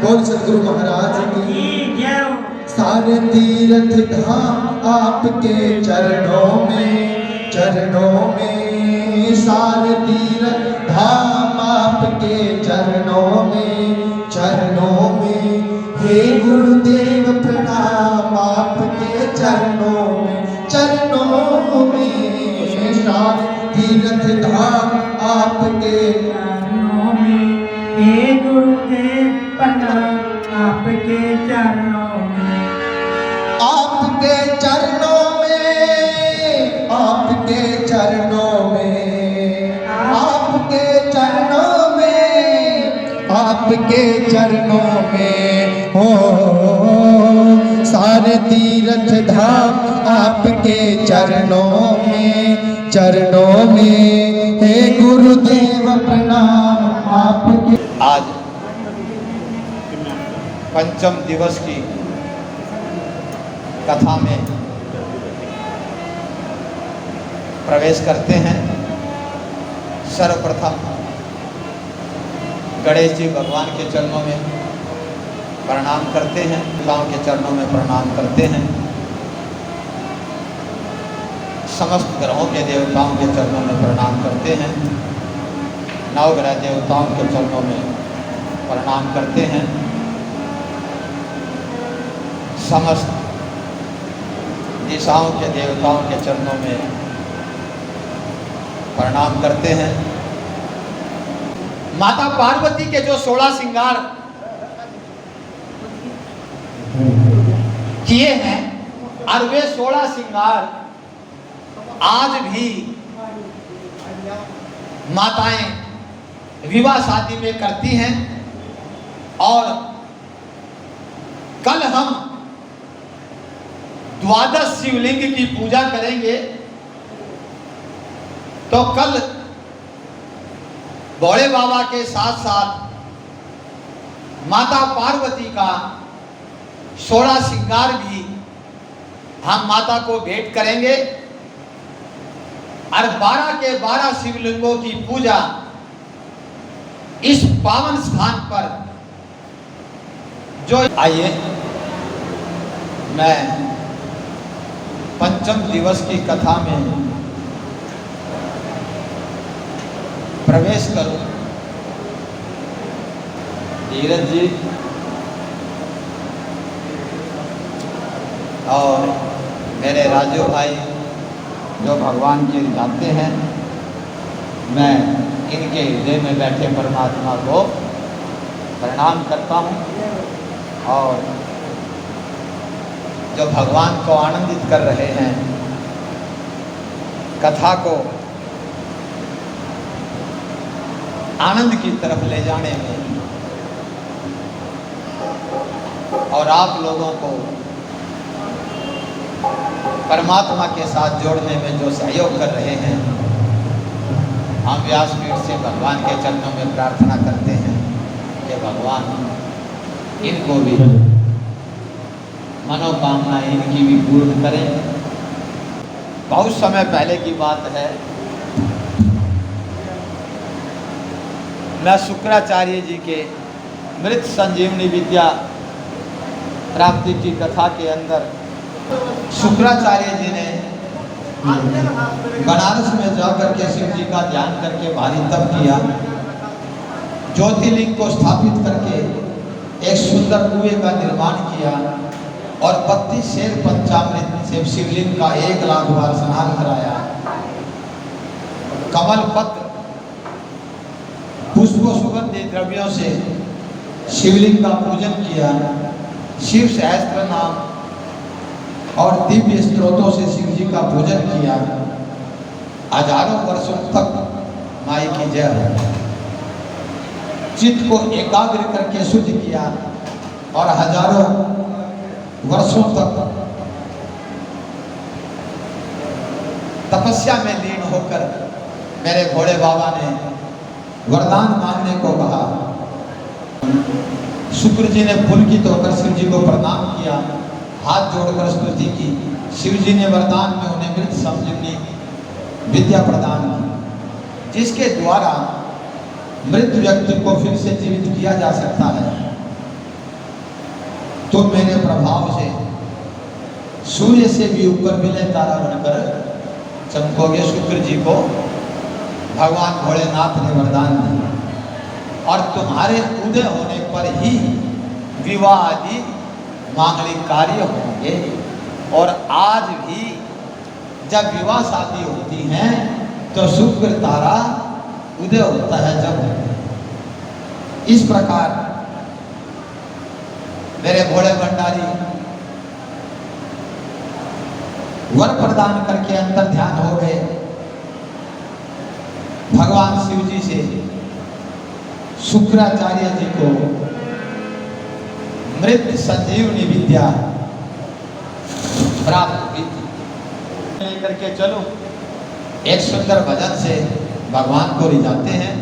बोल सतगुरु महाराज की सारे तीर्थ धाम आपके चरणों में सारे तीर्थ धाम आपके चरणों में हे गुरुदेव प्रणाम आपके चरणों में सारे तीर्थ धाम आपके चरणों में हे गुरुदेव प्रणाम आपके चरणों में आपके चरणों में आपके चरणों में आपके चरणों में आपके चरणों में हो सारे तीर्थ धाम आपके चरणों में हे गुरुदेव प्रणाम आपके। आज पंचम दिवस की कथा में प्रवेश करते हैं। सर्वप्रथम गणेश जी भगवान के चरणों में प्रणाम करते हैं, पिताओं के चरणों में प्रणाम करते हैं। समस्त ग्रहों के देवताओं के चरणों में प्रणाम करते हैं। नवग्रह देवताओं के चरणों में प्रणाम करते हैं। समस्त दिशाओं के देवताओं के चरणों में प्रणाम करते हैं। माता पार्वती के जो 16 श्रृंगार किए हैं और वे 16 श्रृंगार आज भी माताएं विवाह शादी में करती हैं। और कल हम द्वादश शिवलिंग की पूजा करेंगे। तो कल भोले बाबा के साथ साथ माता पार्वती का 16 श्रृंगार भी हम माता को भेंट करेंगे। और 12 के 12 शिवलिंगों की पूजा इस पावन स्थान पर जो आइए मैं पंचम दिवस की कथा में प्रवेश करूं। धीरज जी और मेरे राजू भाई जो भगवान के जानते हैं, मैं इनके हृदय में बैठे परमात्मा को प्रणाम करता हूँ और जो भगवान को आनंदित कर रहे हैं, कथा को आनंद की तरफ ले जाने में और आप लोगों को परमात्मा के साथ जोड़ने में जो सहयोग कर रहे हैं, हम व्यासपीठ से भगवान के चरणों में प्रार्थना करते हैं कि भगवान इनको भी मनोकामना इनकी भी पूर्ण करें। बहुत समय पहले की बात है, मैं शुक्राचार्य जी के मृत संजीवनी विद्या प्राप्ति की कथा के अंदर शुक्राचार्य जी ने बनारस में जाकर के शिव जी का ध्यान करके भारी तप किया, ज्योतिर्लिंग को स्थापित करके एक सुंदर कुएं का निर्माण किया और 32 शेर पंचामृत से शिवलिंग का 1 लाख बार स्नान कराया। कमल पत्र पुष्प सुगंधी द्रव्यों से शिवलिंग का पूजन किया। शिव सहस्त्र नाम और दिव्य स्त्रोतों से शिव जी का पूजन किया। हजारों वर्षों तक माई की जय हो। चित्त को एकाग्र करके शुद्ध किया और हजारों वर्षों तक तपस्या में लीन होकर मेरे भोले बाबा ने वरदान मांगने को कहा। शुक्र जी ने पुलकित होकर शिव जी को प्रणाम किया, हाथ जोड़कर स्तुति की। शिव जी ने वरदान में उन्हें मृत संजीवनी विद्या प्रदान की, जिसके द्वारा मृत व्यक्ति को फिर से जीवित किया जा सकता है। तो मेरे प्रभाव से सूर्य से भी ऊपर विलय तारा बनकर चमकोगे। शुक्र जी को भगवान भोलेनाथ ने वरदान दिया और तुम्हारे उदय होने पर ही विवाह आदि मांगलिक कार्य होंगे। और आज भी जब विवाह शादी होती हैं तो शुक्र तारा उदय होता है। जब इस प्रकार मेरे भोले भंडारी वर प्रदान करके अंतर ध्यान हो गए भगवान शिव जी से शुक्राचार्य जी को मृत संजीवनी विद्या प्राप्त हुई थी। लेकर के चलो एक सुंदर भजन से भगवान को रिझाते हैं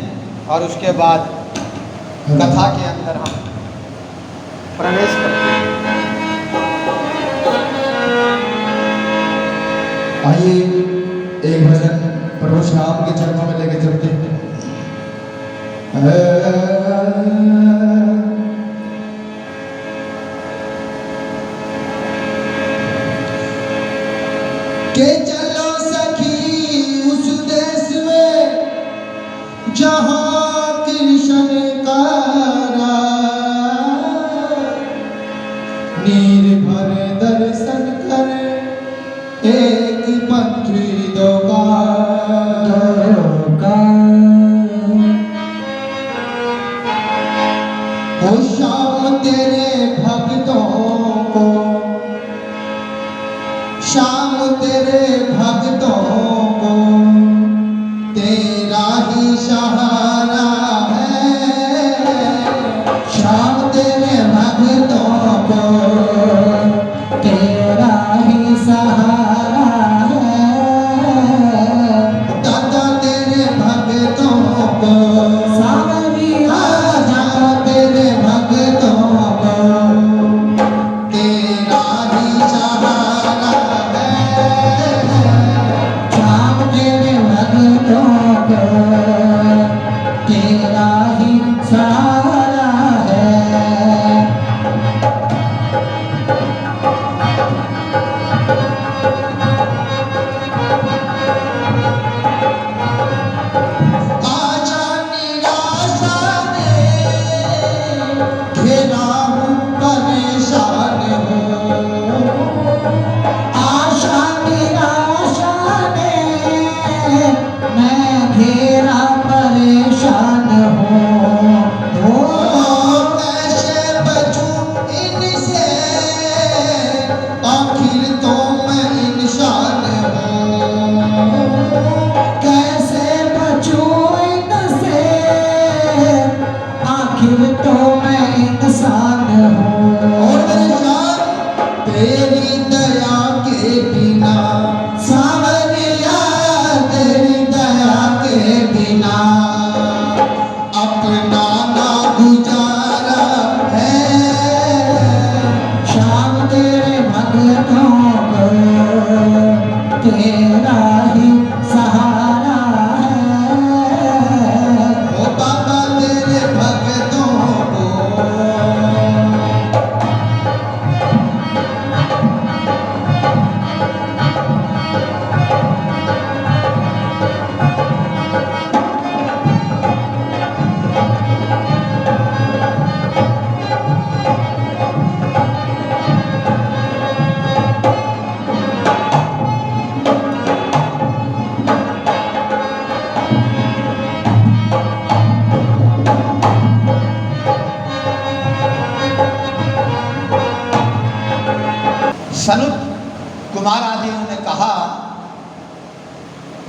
और उसके बाद कथा के अंदर हम प्रवेश करते हैं। आइए एक भजन प्रभु श्री राम के चरणों में लेके चलते हैं। के चलो सखी उस देश में जहाँ कृष्ण का निर्भर दर्शन कर एक पृथ्वी दोगा। हो शाम तेरे भक्तों को, शाम तेरे भक्तों को तेरा ही सहारा है। शाम तेरे भक्तों को तेरा ही सहारा है। दादा तेरे भक्तों को तेरे भक्तों को तेरा ही सहारा है। शाम तेरे भक्तों को तेरा ही सहारा है। आजा निराशा दे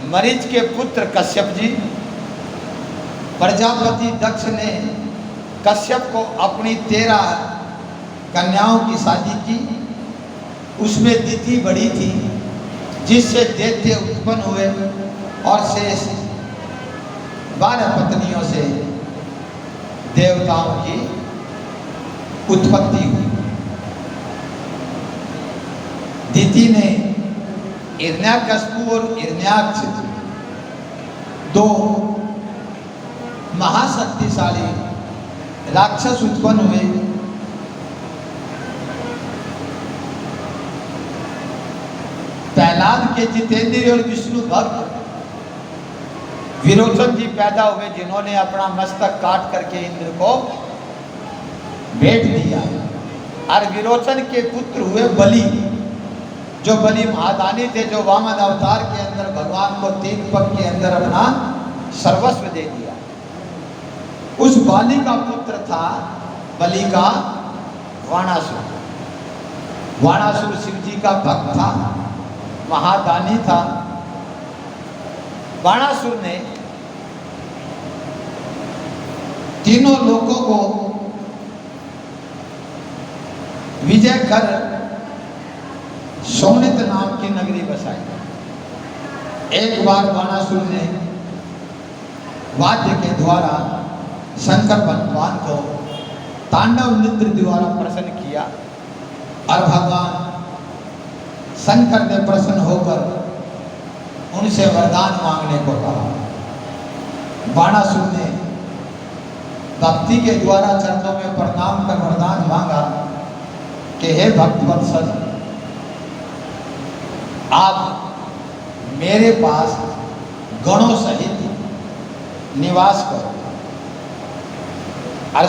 मरीच के पुत्र कश्यप जी, प्रजापति दक्ष ने कश्यप को अपनी 13 कन्याओं की शादी की। उसमें दिति बड़ी थी, जिससे दैत्य उत्पन्न हुए और शेष 12 पत्नियों से देवताओं की उत्पत्ति हुई। दिति ने हिरण्याकश्यप और हिरण्याक्ष 2 महाशक्तिशाली राक्षस उत्पन्न हुए। प्रहलाद के जितेंद्र और विष्णु भक्त विरोचन जी पैदा हुए, जिन्होंने अपना मस्तक काट करके इंद्र को भेंट दिया। और विरोचन के पुत्र हुए बलि, जो बलि महादानी थे, जो वामन अवतार के अंदर भगवान को 3 पग के अंदर अपना सर्वस्व दे दिया। उस बाली का पुत्र था बलि का वाणासुर। वाणासुर शिव जी का भक्त था, महादानी था। वाणासुर ने तीनों लोगों को विजय कर शोणित नाम की नगरी बसाई। एक बार वाणासुर ने वाद्य के द्वारा शंकर भगवान को तांडव नृत्य द्वारा प्रसन्न किया और भगवान शंकर ने प्रसन्न होकर उनसे वरदान मांगने को कहा। वाणासुर ने भक्ति के द्वारा चरणों में प्रणाम कर वरदान मांगा कि हे भक्त वत्सल, आप मेरे पास गणों सहित निवास करो। और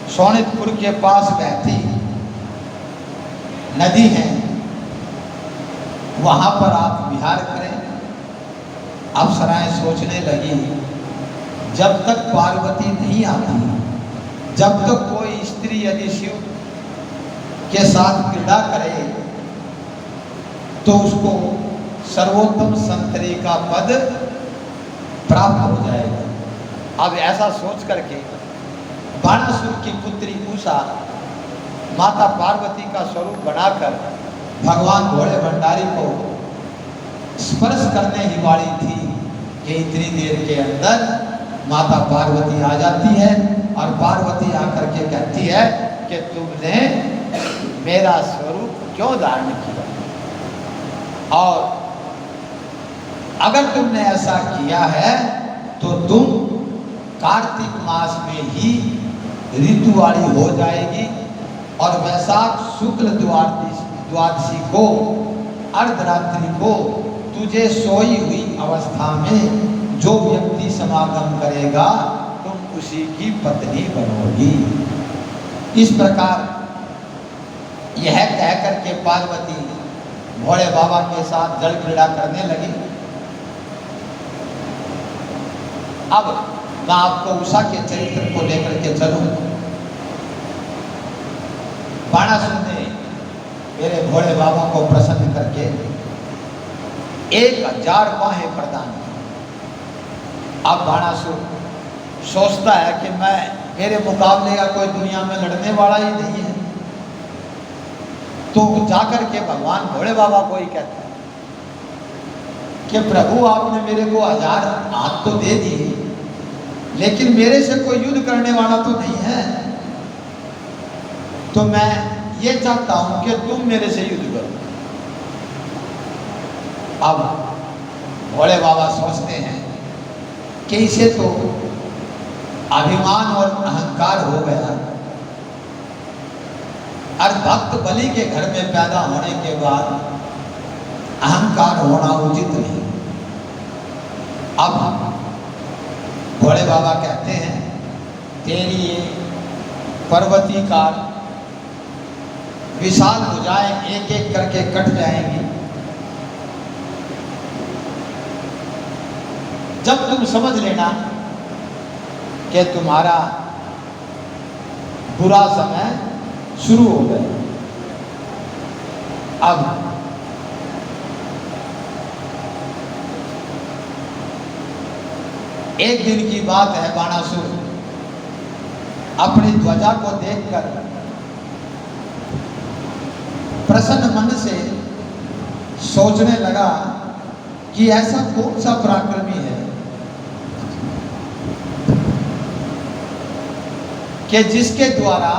शोणितपुर के पास बहती नदी है, वहां पर आप विहार करें। अप्सराएं सोचने लगी, जब तक पार्वती नहीं आती, जब तक कोई स्त्री यदि शिव के साथ क्रीड़ा करे तो उसको सर्वोत्तम संतरी का पद प्राप्त हो जाएगा। अब ऐसा सोच करके बाणासुर की पुत्री उषा माता पार्वती का स्वरूप बनाकर भगवान घोड़े भंडारी को स्पर्श करने ही वाली थी कि इतनी देर के अंदर माता पार्वती आ जाती है और पार्वती आकर के कहती है कि तुमने मेरा स्वरूप क्यों धारण किया, और अगर तुमने ऐसा किया है तो तुम कार्तिक मास में ही ऋतु वाली हो जाएगी और वैशाख शुक्ल द्वादशी को अर्धरात्रि को तुझे सोई हुई अवस्था में जो व्यक्ति समागम करेगा तुम उसी की पत्नी बनोगी। इस प्रकार यह कहकर के पार्वती भोले बाबा के साथ जल क्रीड़ा करने लगी। अब मैं आपको उषा के चरित्र को लेकर के चलूं। बाणासुर ने मेरे भोले बाबा को प्रसन्न करके 1000 बाहें प्रदान की। अब बाणासुर सोचता है कि मैं मेरे मुकाबले का कोई दुनिया में लड़ने वाला ही नहीं है, तो जाकर के भगवान भोले बाबा को ही कहता है कि प्रभु आपने मेरे को 1000 हाथ तो दे दिए, लेकिन मेरे से कोई युद्ध करने वाला तो नहीं है, तो मैं ये चाहता हूं कि तुम मेरे से युद्ध करो। अब भोले बाबा सोचते हैं कि इसे तो अभिमान और अहंकार हो गया, और भक्त बलि के घर में पैदा होने के बाद अहंकार होना उचित नहीं। अब भोले बाबा कहते हैं तेरी ये पर्वती काल विशाल भुजाएं एक एक करके कट जाएंगी। जब तुम समझ लेना कि तुम्हारा बुरा समय शुरू हो गया। अब एक दिन की बात है, बाणासुर अपनी ध्वजा को देखकर प्रसन्न मन से सोचने लगा कि ऐसा कौन सा पराक्रमी है कि जिसके द्वारा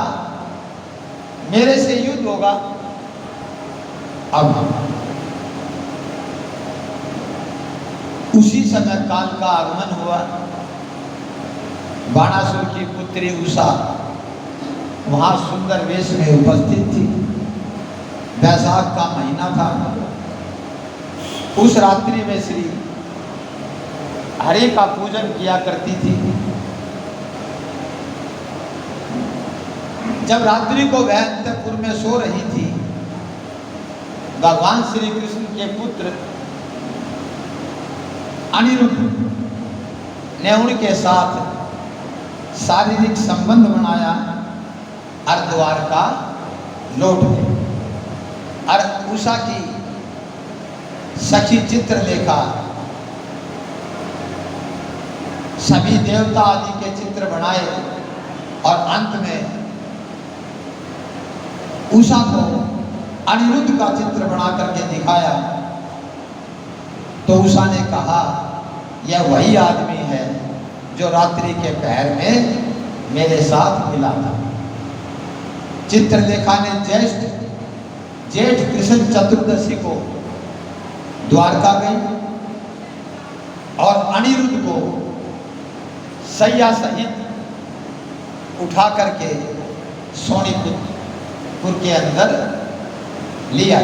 मेरे से युद्ध होगा। अब उसी समय काल का आगमन हुआ। बाणासुर की पुत्री उषा वहां सुंदर वेश में उपस्थित थी। वैशाख का महीना था। उस रात्रि में श्री हरि का पूजन किया करती थी। जब रात्रि को वह अंतपुर में सो रही थी, भगवान श्री कृष्ण के पुत्र अनिरुद्ध ने उनके साथ शारीरिक संबंध बनाया और द्वारका लौट गए। और उषा की सखी चित्रलेखा सभी देवता आदि के चित्र बनाए और अंत में उषा को अनिरुद्ध का चित्र बना करके दिखाया। तो उषा ने कहा, यह वही आदमी है जो रात्रि के पहर में मेरे साथ मिला था। चित्रलेखा ने जेठ कृष्ण चतुर्दशी को द्वारका गई और अनिरुद्ध को सैया सहित उठा करके सोनीपुर के अंदर लिया।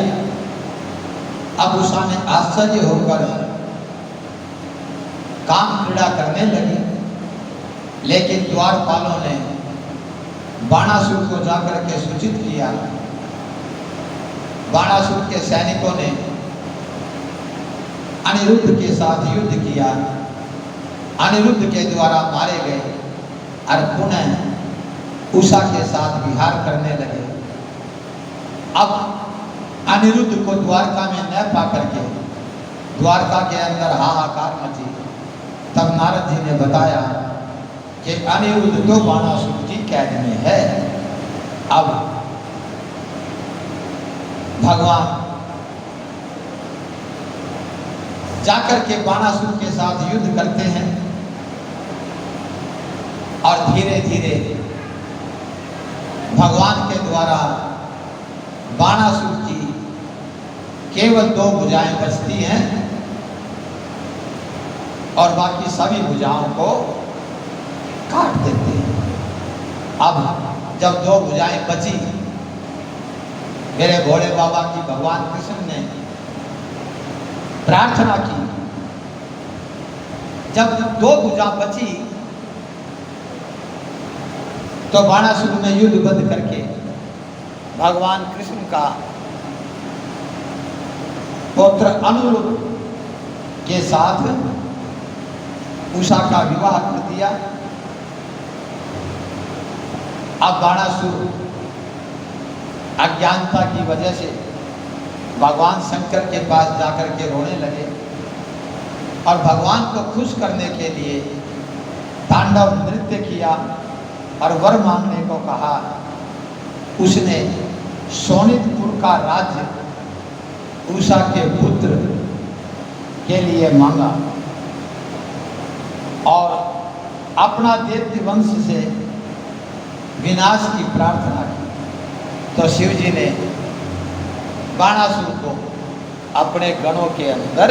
अब उषा ने आश्चर्य होकर काम क्रीड़ा करने लगी, लेकिन द्वारपालों ने बाणासुर को जाकर के सूचित किया। बाणासुर के सैनिकों ने अनिरुद्ध के साथ युद्ध किया। अनिरुद्ध के द्वारा मारे गए और पुनः उषा के साथ विहार करने लगे। अब अनिरुद्ध को द्वारका में न पा करके द्वारका के अंदर हाहाकार मची। तब नारद जी ने बताया कि अनिरुद्ध तो बाणासुर की कैद में है। अब भगवान जाकर के बाणासुर के साथ युद्ध करते हैं और धीरे धीरे भगवान के द्वारा बाणासुर की केवल 2 भुजाएं बचती हैं और बाकी सभी भुजाओं को काट देते हैं। अब जब 2 भुजाएं बची, मेरे भोले बाबा की भगवान कृष्ण ने प्रार्थना की। जब 2 भुजा बची तो बाणासुर ने युद्ध बंद करके भगवान कृष्ण का पुत्र अनिरुद्ध के साथ उषा का विवाह कर दिया। अब बाणासुर अज्ञानता की वजह से भगवान शंकर के पास जाकर के रोने लगे और भगवान को खुश करने के लिए तांडव नृत्य किया और वर मांगने को कहा। उसने सोनितपुर का राज्य उषा के पुत्र के लिए मांगा और अपना दैत्य वंश से विनाश की प्रार्थना की। तो शिव जी ने बाणासुर को अपने गणों के अंदर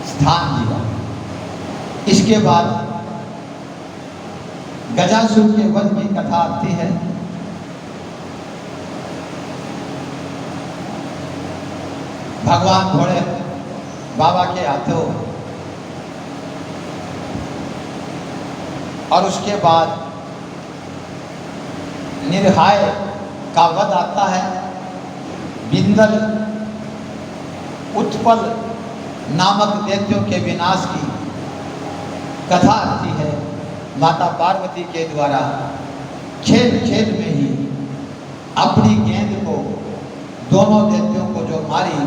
स्थान दिया। इसके बाद गजासुर के वध की कथा आती है। भगवान भोले बाबा के हाथों और उसके बाद निर्हाय का वध आता है। बिंदल उत्पल नामक दैत्यों के विनाश की कथा आती है। माता पार्वती के द्वारा खेल खेल में ही अपनी गेंद को दोनों दैत्यों को जो मारी,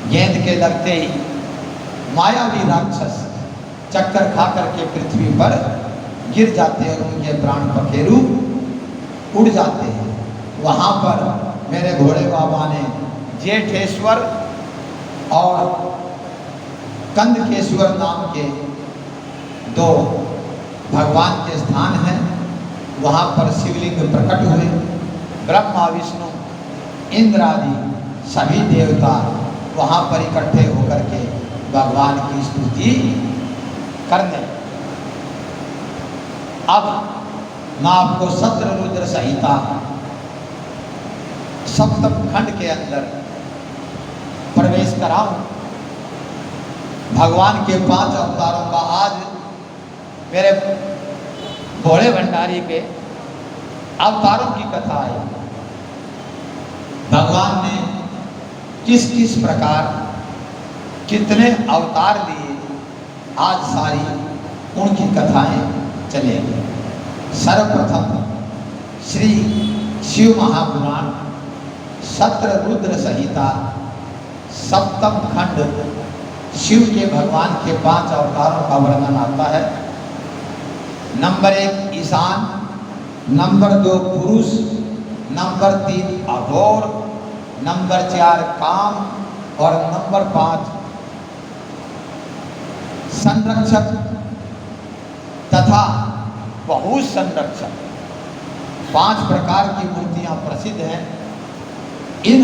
गेंद के लगते ही मायावी राक्षस चक्कर खा करके पृथ्वी पर गिर जाते हैं और उनके प्राण पखेरु उड़ जाते हैं। वहाँ पर मेरे घोड़े बाबा ने जेठेश्वर और कंदकेश्वर नाम के दो भगवान के स्थान हैं। वहाँ पर शिवलिंग प्रकट हुए। ब्रह्मा विष्णु इंद्र आदि सभी देवता वहाँ पर इकट्ठे होकर के भगवान की स्तुति करने। अब मैं आपको सत्र रुद्र संहिता सप्तम खंड के अंदर प्रवेश कराऊं। भगवान के 5 अवतारों का आज मेरे भोले भंडारी के अवतारों की कथा है। भगवान ने किस किस प्रकार कितने अवतार लिए, आज सारी उनकी कथाएं चलेंगी। सर्वप्रथम श्री शिव महापुराण सत्र रुद्र संहिता सप्तम खंड शिव के भगवान के 5 अवतारों का वर्णन आता है। नंबर 1 ईशान, नंबर 2 पुरुष, नंबर 3 अघोर, नंबर 4 काम और नंबर 5 संरक्षक तथा बहु संरक्षक। 5 प्रकार की मूर्तियां प्रसिद्ध हैं। इन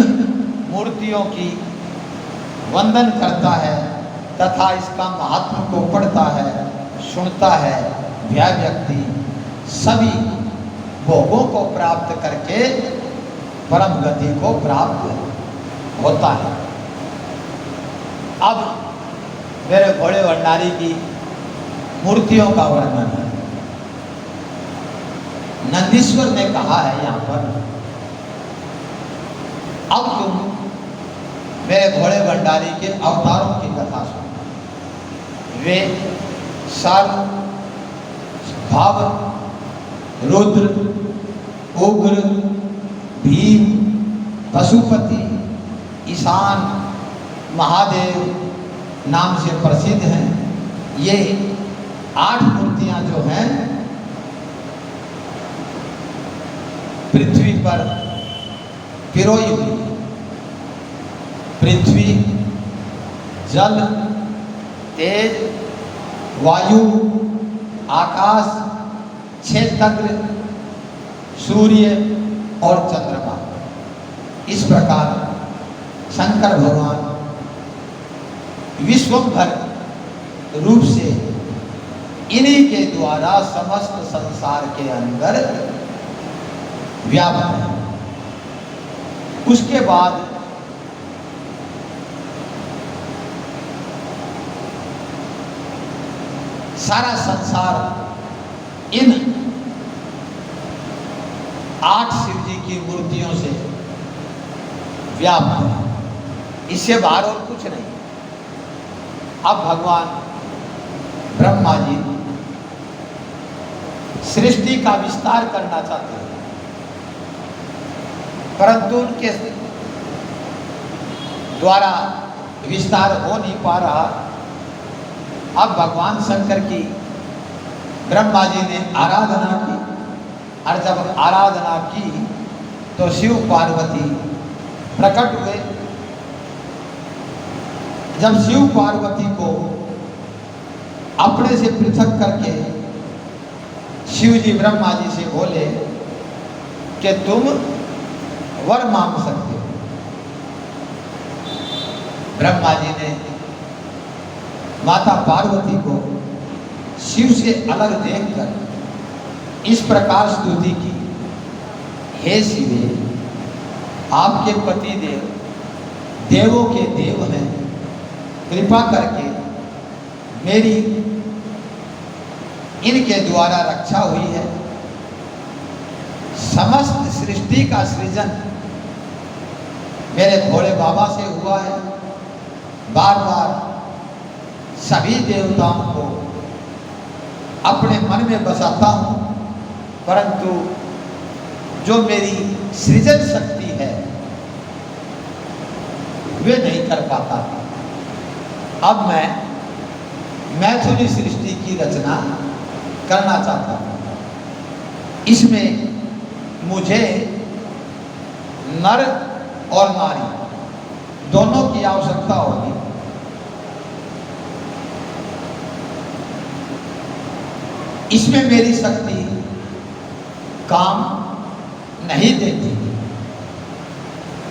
मूर्तियों की वंदन करता है तथा इसका महात्म को पढ़ता है, सुनता है, वह व्यक्ति सभी भोगों को प्राप्त करके परम गति को प्राप्त होता है। अब मेरे भोले भंडारी की मूर्तियों का वर्णन है। नंदीश्वर ने कहा है यहाँ पर, अब तुम मेरे भोले भंडारी के अवतारों की कथा सुनो। वे सर्व, भाव, रुद्र, उग्र, भीम, पशुपति, ईशान, महादेव नाम से प्रसिद्ध हैं। ये 8 मूर्तियां जो हैं पृथ्वी पर पिरोई हुई। पृथ्वी, जल, तेज, वायु, आकाश, क्षेत्र, सूर्य और चंद्रमा। इस प्रकार शंकर भगवान विश्वभर रूप से इन्हीं के द्वारा समस्त संसार के अंदर व्याप्त है। उसके बाद सारा संसार इन 8 शिव जी की मूर्तियों से व्याप्त है। इससे बाहर और कुछ नहीं। अब भगवान ब्रह्मा जी सृष्टि का विस्तार करना चाहते हैं, परंतु उनके द्वारा विस्तार हो नहीं पा रहा। अब भगवान शंकर की ब्रह्मा जी ने आराधना की, और जब आराधना की तो शिव पार्वती प्रकट हुए। जब शिव पार्वती को अपने से पृथक करके शिव जी ब्रह्मा जी से बोले कि तुम वर मांग सकते हो। ब्रह्मा जी ने माता पार्वती को शिव से अलग देखकर इस प्रकार स्तुति की, हे शिवे, आपके पति देव देवों के देव हैं, कृपा करके मेरी इनके द्वारा रक्षा हुई है। समस्त सृष्टि का सृजन मेरे भोले बाबा से हुआ है। बार बार सभी देवताओं को अपने मन में बसाता हूँ, परंतु जो मेरी सृजन शक्ति है वे नहीं कर पाता। अब मैं मैथुनी सृष्टि की रचना करना चाहता हूँ। इसमें मुझे नर और नारी दोनों की आवश्यकता होगी। इसमें मेरी शक्ति काम नहीं देती।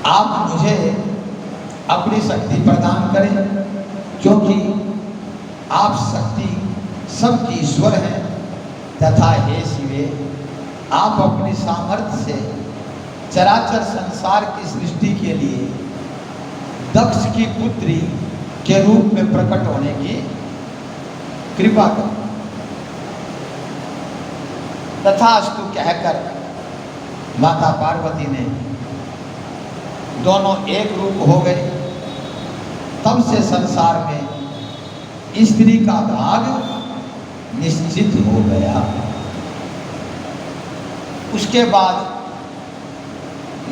आप मुझे अपनी शक्ति प्रदान करें, क्योंकि आप शक्ति सबकी ईश्वर हैं तथा हे शिवे, आप अपनी सामर्थ्य से चराचर संसार की सृष्टि के लिए दक्ष की पुत्री के रूप में प्रकट होने की कृपा करें। तथास्तु कहकर माता पार्वती ने दोनों एक रूप हो गए। तब से संसार में स्त्री का भाग निश्चित हो गया। उसके बाद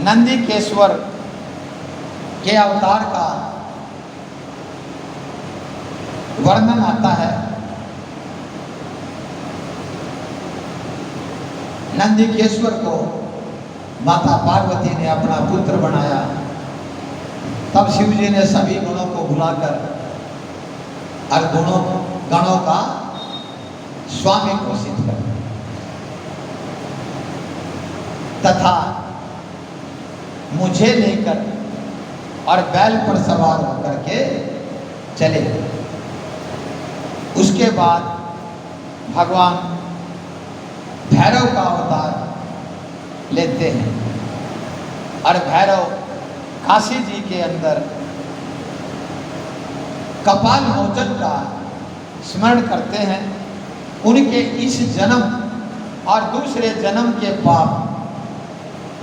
नंदिकेश्वर के अवतार का वर्णन आता है। नंदिकेश्वर को माता पार्वती ने अपना पुत्र बनाया। तब शिव जी ने सभी गुणों को भुलाकर और गणों का स्वामी घोषित कर तथा मुझे लेकर और बैल पर सवार होकर के चले। उसके बाद भगवान भैरव का अवतार लेते हैं और भैरव काशी जी के अंदर कपाल मोचन का स्मरण करते हैं। उनके इस जन्म और दूसरे जन्म के पाप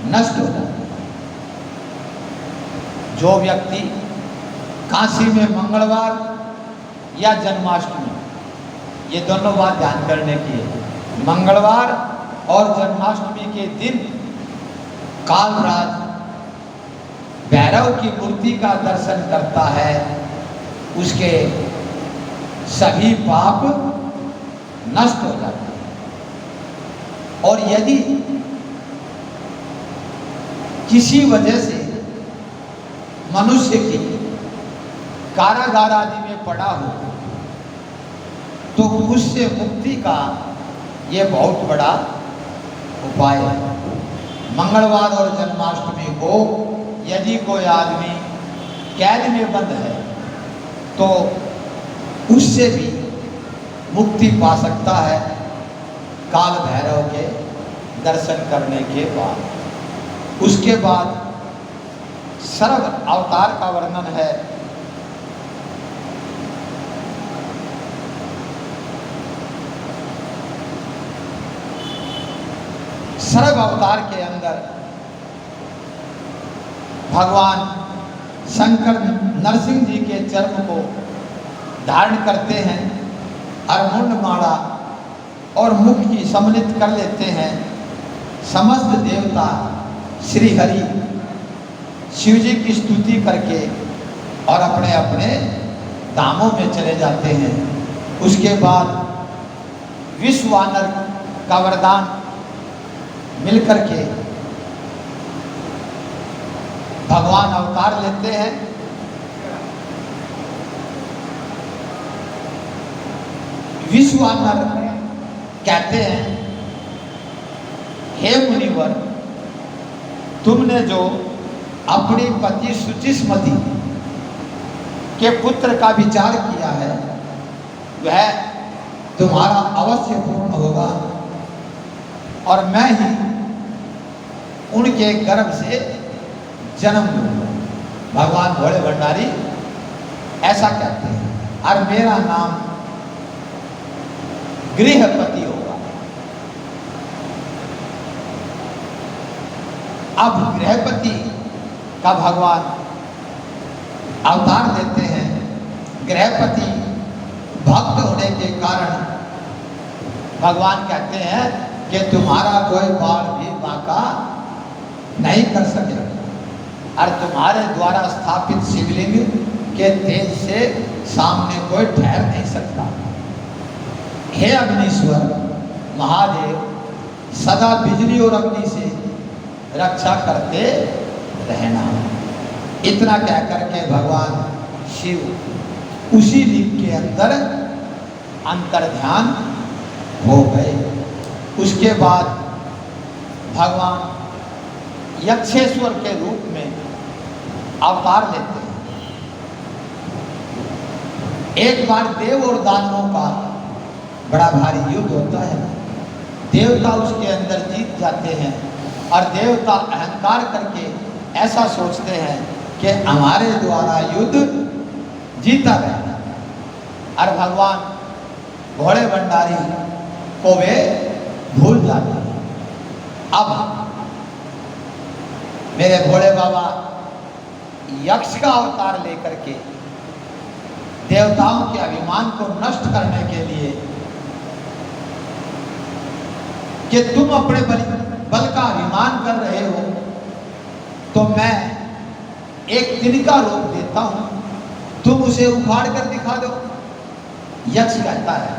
नष्ट हो जाते हैं। जो व्यक्ति काशी में मंगलवार या जन्माष्टमी, ये दोनों बात ध्यान करने की है, मंगलवार और जन्माष्टमी के दिन कालराज भैरव की मूर्ति का दर्शन करता है, उसके सभी पाप नष्ट हो जाते हैं। और यदि किसी वजह से मनुष्य की कारागार आदि में पड़ा हो तो उससे मुक्ति का ये बहुत बड़ा उपाय है। मंगलवार और जन्माष्टमी को यदि कोई आदमी कैद में बंद है तो उससे भी मुक्ति पा सकता है काल भैरव के दर्शन करने के बाद। उसके बाद सर्व अवतार का वर्णन है। सर्व अवतार के अंदर भगवान शंकर नरसिंह जी के चर्म को धारण करते हैं और मुंडमाला और मुख की सम्मिलित कर लेते हैं। समस्त देवता श्री हरि शिव जी की स्तुति करके और अपने अपने धामों में चले जाते हैं। उसके बाद विश्वानर का वरदान मिलकर के भगवान अवतार लेते हैं। विश्वानर कहते हैं, हे मुनिवर, तुमने जो अपनी पति सुचिस्मति के पुत्र का विचार किया है वह तुम्हारा अवश्य पूर्ण होगा और मैं ही उनके गर्भ से जन्म लूंगा। भगवान भोले भंडारी ऐसा कहते हैं और मेरा नाम गृहपति होगा। अब गृहपति का भगवान अवतार देते हैं। गृहपति भक्त होने के कारण भगवान कहते हैं कि तुम्हारा कोई बाल भी बांका नहीं कर सकेगा और तुम्हारे द्वारा स्थापित शिवलिंग के तेज से सामने कोई ठहर नहीं सकता। हे अग्निश्वर महादेव, सदा बिजली और अग्नि से रक्षा करते रहना। इतना कह करके भगवान शिव उसी लिंग के अंदर अंतर ध्यान हो गए। उसके बाद भगवान यक्षेश्वर के रूप में अवतार लेते हैं। एक बार देव और दानवों का बड़ा भारी युद्ध होता है। देवता उसके अंदर जीत जाते हैं और देवता अहंकार करके ऐसा सोचते हैं कि हमारे द्वारा युद्ध जीता गया, और भगवान घोड़े भंडारी को वे भूल जाते हैं। अब मेरे भोले बाबा यक्ष का अवतार लेकर के देवताओं के अभिमान को नष्ट करने के लिए कि तुम अपने बल का अभिमान कर रहे हो, तो मैं एक तिनका रोक देता हूं, तुम उसे उखाड़ कर दिखा दो। यक्ष कहता है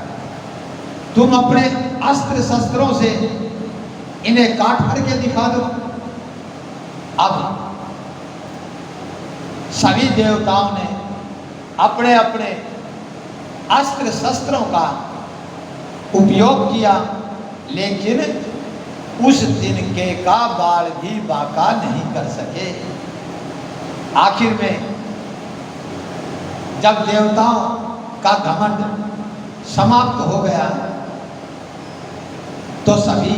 तुम अपने अस्त्र शस्त्रों से इन्हें काट करके दिखा दो। अब सभी देवताओं ने अपने अपने अस्त्र शस्त्रों का उपयोग किया, लेकिन उस तिनके का बाल भी बांका नहीं कर सके। आखिर में जब देवताओं का घमंड समाप्त हो गया, तो सभी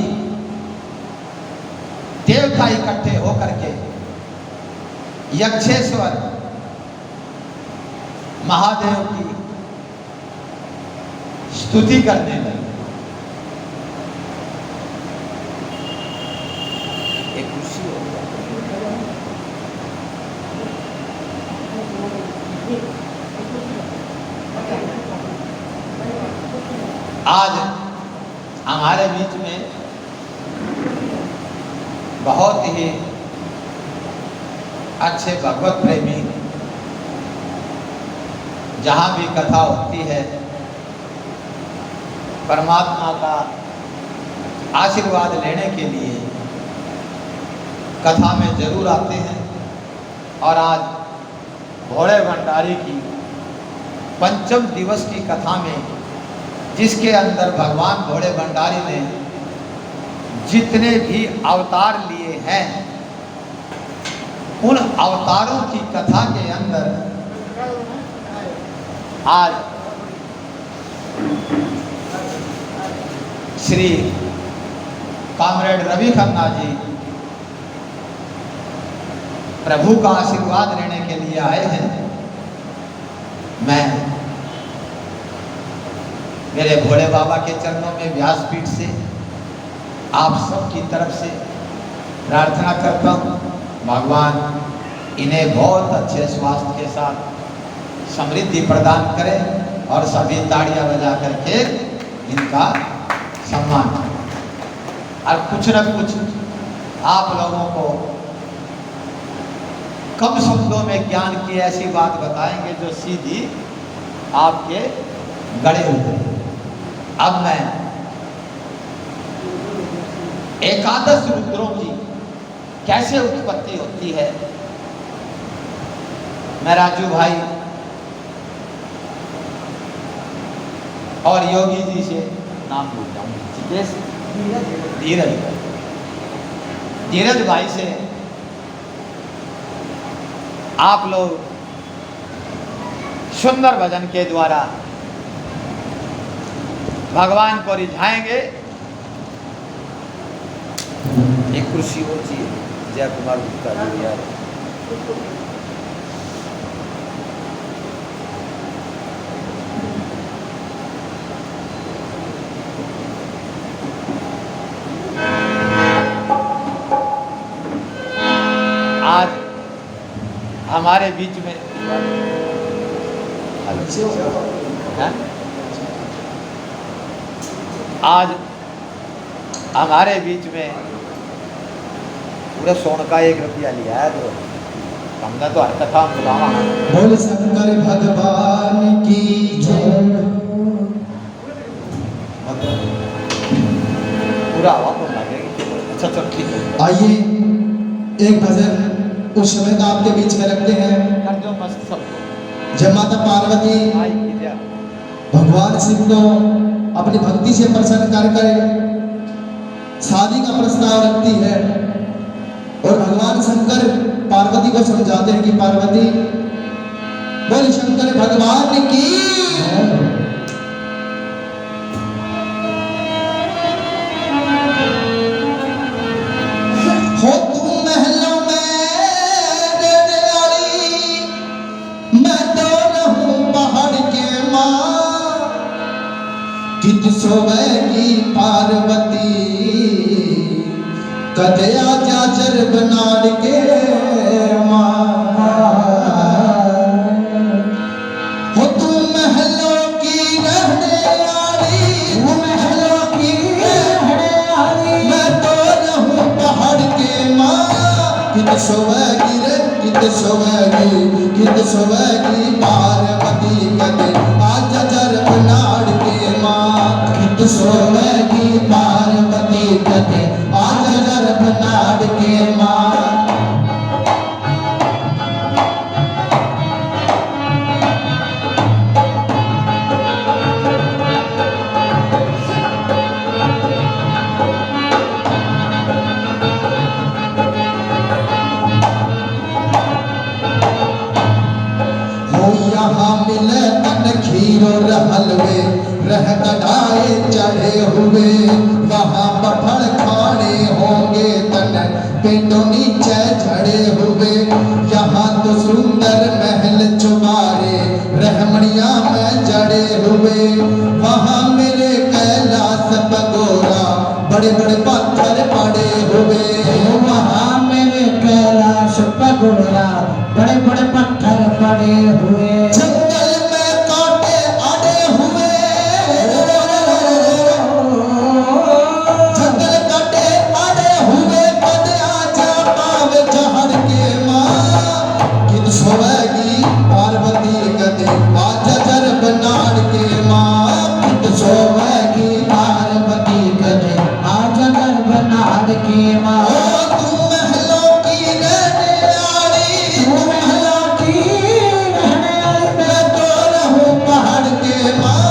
देवता इकट्ठे होकर के यक्षेश्वर महादेव की स्तुति करने लगे। एक कुर्सी हो गया। आज हमारे बीच में बहुत ही अच्छे भगवत प्रेमी, जहाँ भी कथा होती है परमात्मा का आशीर्वाद लेने के लिए कथा में जरूर आते हैं। और आज घोड़े भंडारी की पंचम दिवस की कथा में, जिसके अंदर भगवान घोड़े भंडारी ने जितने भी अवतार लिए हैं, उन अवतारों की कथा के अंदर आज श्री कामरेड रवि खन्ना जी प्रभु का आशीर्वाद लेने के लिए आए हैं। मैं मेरे भोले बाबा के चरणों में व्यासपीठ से आप सबकी तरफ से प्रार्थना करता हूँ, भगवान इन्हें बहुत अच्छे स्वास्थ्य के साथ समृद्धि प्रदान करें और सभी ताड़ियां बजा करके इनका सम्मान करें। और कुछ न कुछ आप लोगों को कम शब्दों में ज्ञान की ऐसी बात बताएंगे जो सीधी आपके गले हुए। अब मैं एकादश रुद्रों की कैसे उत्पत्ति होती है, मैं राजू भाई और योगी जी से नाम भूल जाऊंगा, धीरज भाई से आप लोग सुंदर भजन के द्वारा भगवान को रिझाएंगे। एक कुर्सी होती है जय कुमार गुप्ता जी यार। आज हमारे बीच में आज हमारे बीच में पूरे सोन का 1 रुपया लिया है, तो हमने तो हर कथा बुलावा। बोल शंकर भगवान की जय। पूरा हवा तो लगेगी। अच्छा चलो ठीक है, आइए एक भजन उस समय का आपके बीच में रखते हैं कर दो मस्त सबको। जब माता पार्वती आई कीजिए। भगवान शिव को अपनी भक्ति से प्रसन्न कर शादी का प्रस्ताव रखती है और भगवान शंकर पार्वती को समझाते हैं कि पार्वती बोल शंकर भगवान की हो तुम महलों में रहने वाली, मैं तो रहूं पहाड़ के माँ, कित सोवेगी पार्वती कदे आजा जर बनाड़ के माँ। हो तुम महलों की रहने वाली, महलों की रहने वाली, मैं तो रहूं पहाड़ के माँ, कित सोवेगी रे कित सोवेगी पार्वती कदे आजा जर बनाड़ के माँ, कित सोवेगी पार्वती कदे आजा जर बनाड़ के माँ। यहाँ मिले तन खीर और हलवे रह कढ़ाए चढ़े हुए, वहाँ बफड़ खाने होंगे तन पेटों नीचे झड़े हुए। यहाँ तो सुंदर महल चुबारे रहमड़िया में जड़े हुए, वहाँ मेरे कैलाश पगोरा बड़े बड़े पत्थर पड़े हुए, वहाँ मेरे कैलाश पगोरा बड़े बड़े पत्थर पड़े हुए। जंगल में कांटे अड़े हुए, जंगल कांटे अड़े हुए, कद आजा पावे चढ़ के माँ, कित सोवेगी पार्वती कदे आजा जर बनाड़ के माँ, कित सोवेगी पार्वती कदे आजा जर बनाड़ के माँ। तू महलों की रहने वाली, महलों की रहने वाली, मैं तो रहूं पहाड़ के माँ,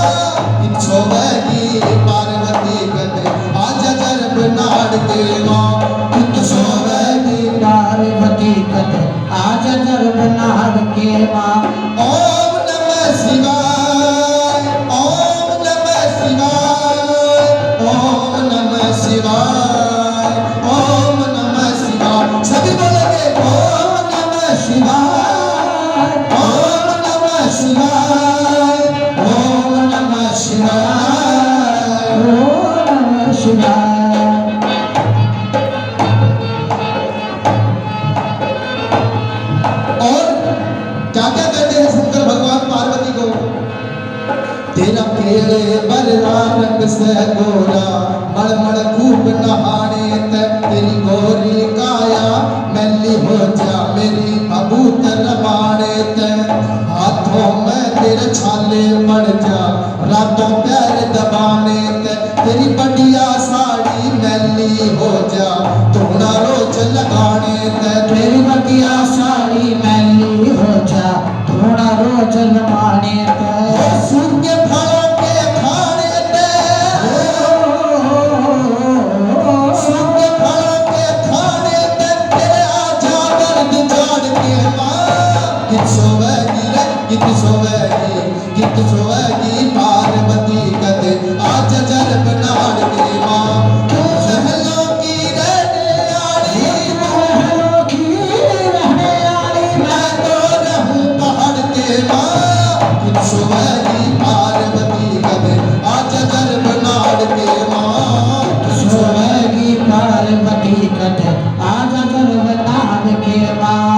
कित सोवेगी पार्वती कदे आजा जर बनाड़ के माँ, कित सोवेगी। पार्वती कदे आजा जर बनाड़ के माँ। ओम नमः शिवाय, ओम नमः शिवाय, ओम नमः शिवाय, ओम नमः शिवाय। सभी बोलेंगे ओम नमः शिवाय, ओम नमः शिवाय, ओम नमः शिवाय। ओम नमः शिवाय। और क्या क्या कहते हैं शंकर भगवान पार्वती को, तेरा केले बरला रंग से गोरा, मड़मड़ खूब नहाने तक तेरी गोरी काया, मैली हो जा मेरी अबूत रमाने तक, हाथों में तेरे छाले पड़ जा रातों पैर दबाने तक, तेरी बढ़िया साड़ी मैली हो जा धूना रोज लगाने तक, तेरी बढ़िया साड़ी मैली हो जा थोड़ा रोज लमाने सूखे फलों के खाने ते, सूखे फलों के खाने ते, तेरे आजा दर्द जाड़ के माँ, कित सोवेगी रे कित सोवेगी, कित सोवेगी पार्वती कदे आजा जर बनाड़ के माँ, महलों की रहने वाली, महलों की रहने वाली, मैं तो रहूं पहाड़ के माँ, कित सोवेगी पार्वती कदे आजा जर बनाड़ के माँ, सोवेगी पार्वती कदे आजा जर बनाड़ के माँ।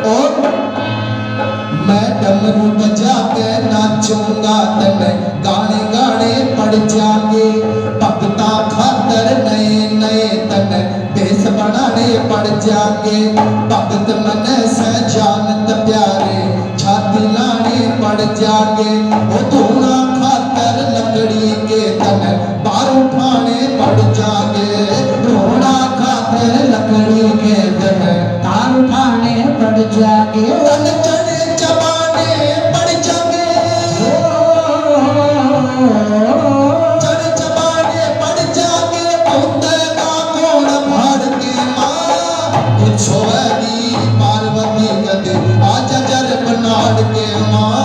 और मैं डमरू बजा के नाचूंगा तने गाने गाने पड़ पड़ जागे भक्ता खातर नए नए तन भेष बनाने पड़ जागे भगत मन से जानत प्यारे छाती लाने पड़ जागे वो धूना खातर लकड़ी के तन बार उठाने पड़ जागे धूना खातर लकड़ी के तन तार उठाने पड़ जागे तन चढ़े चबाने पड़ जागे चढ़ चबाने पड़ जागे उतर का कोण भाड़ के माँ सोएगी पार्वती गदे आज जर बनाड़ के माँ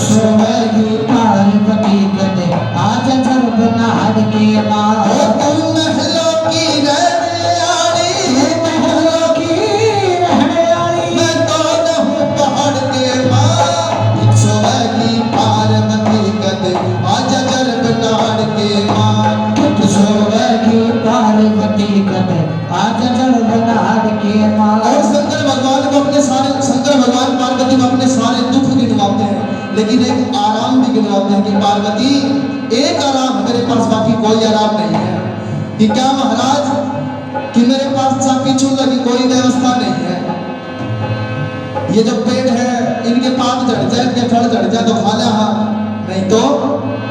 सोएगी पार्वती गदे आज जर बनाड़ के माँ तू महलों की रहने आली महलों की रहने वाली मैं तो रहूं पहाड़ के माँ सोएगी पार्वती गदे आज जर बनाड़ के माँ सोएगी पार्वती गदे आज जर बनाड़ के माँ और शंकर भगवान को अपने सारे शंकर भगवान पार्वती को अपने सारे दुख गिनवाते हैं लेकिन एक आराम भी गिनवाते हैं कि पार्वती एक आराम मेरे पास बाकी कोई आराम नहीं है कि क्या महाराज कि मेरे पास चाकी चूल्हा की कोई व्यवस्था नहीं है ये जो पेड़ है इनके पात झड़ जाए इनके फल झड़ जाए तो खा ले हाँ नहीं तो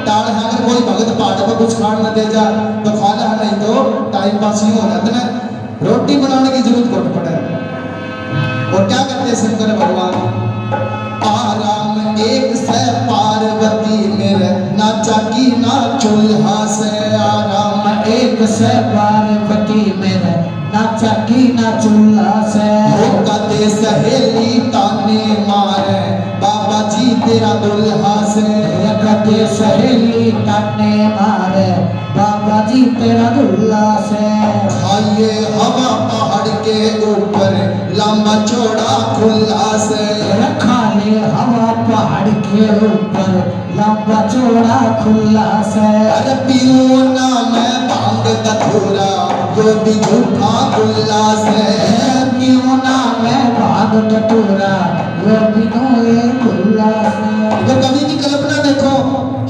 टाल है अगर कोई भगत पाट पर कुछ खान न दे जा तो खा ले हाँ नहीं तो टाइम पास यूं हो जाता है रोटी बनाने की जरूरत पड़ पड़े और क्या करते हैं शंकर भगवान आराम एक से पार्वती मेरे ना चाकी ना चूल्हा से आराम एक से पार्वती मेरे ना चाकी ना चूल्हा से कदे सहेली ताने मारे बाबा जी तेरा दुल्हा से कदे सहेली ताने मारे बाबा जी तेरा दुल्हा से खाइए हवा पहाड़ के ऊपर लंबा चौड़ा खुला से रखा ले हवा पहाड़ के ऊपर लंबा चौड़ा खुला से अरे पीऊं ना मैं भांग धतूरा यो भी झूठा गुल्ला से पीऊं ना मैं भांग धतूरा यो भी खुला से तो कवि की कल्पना देखो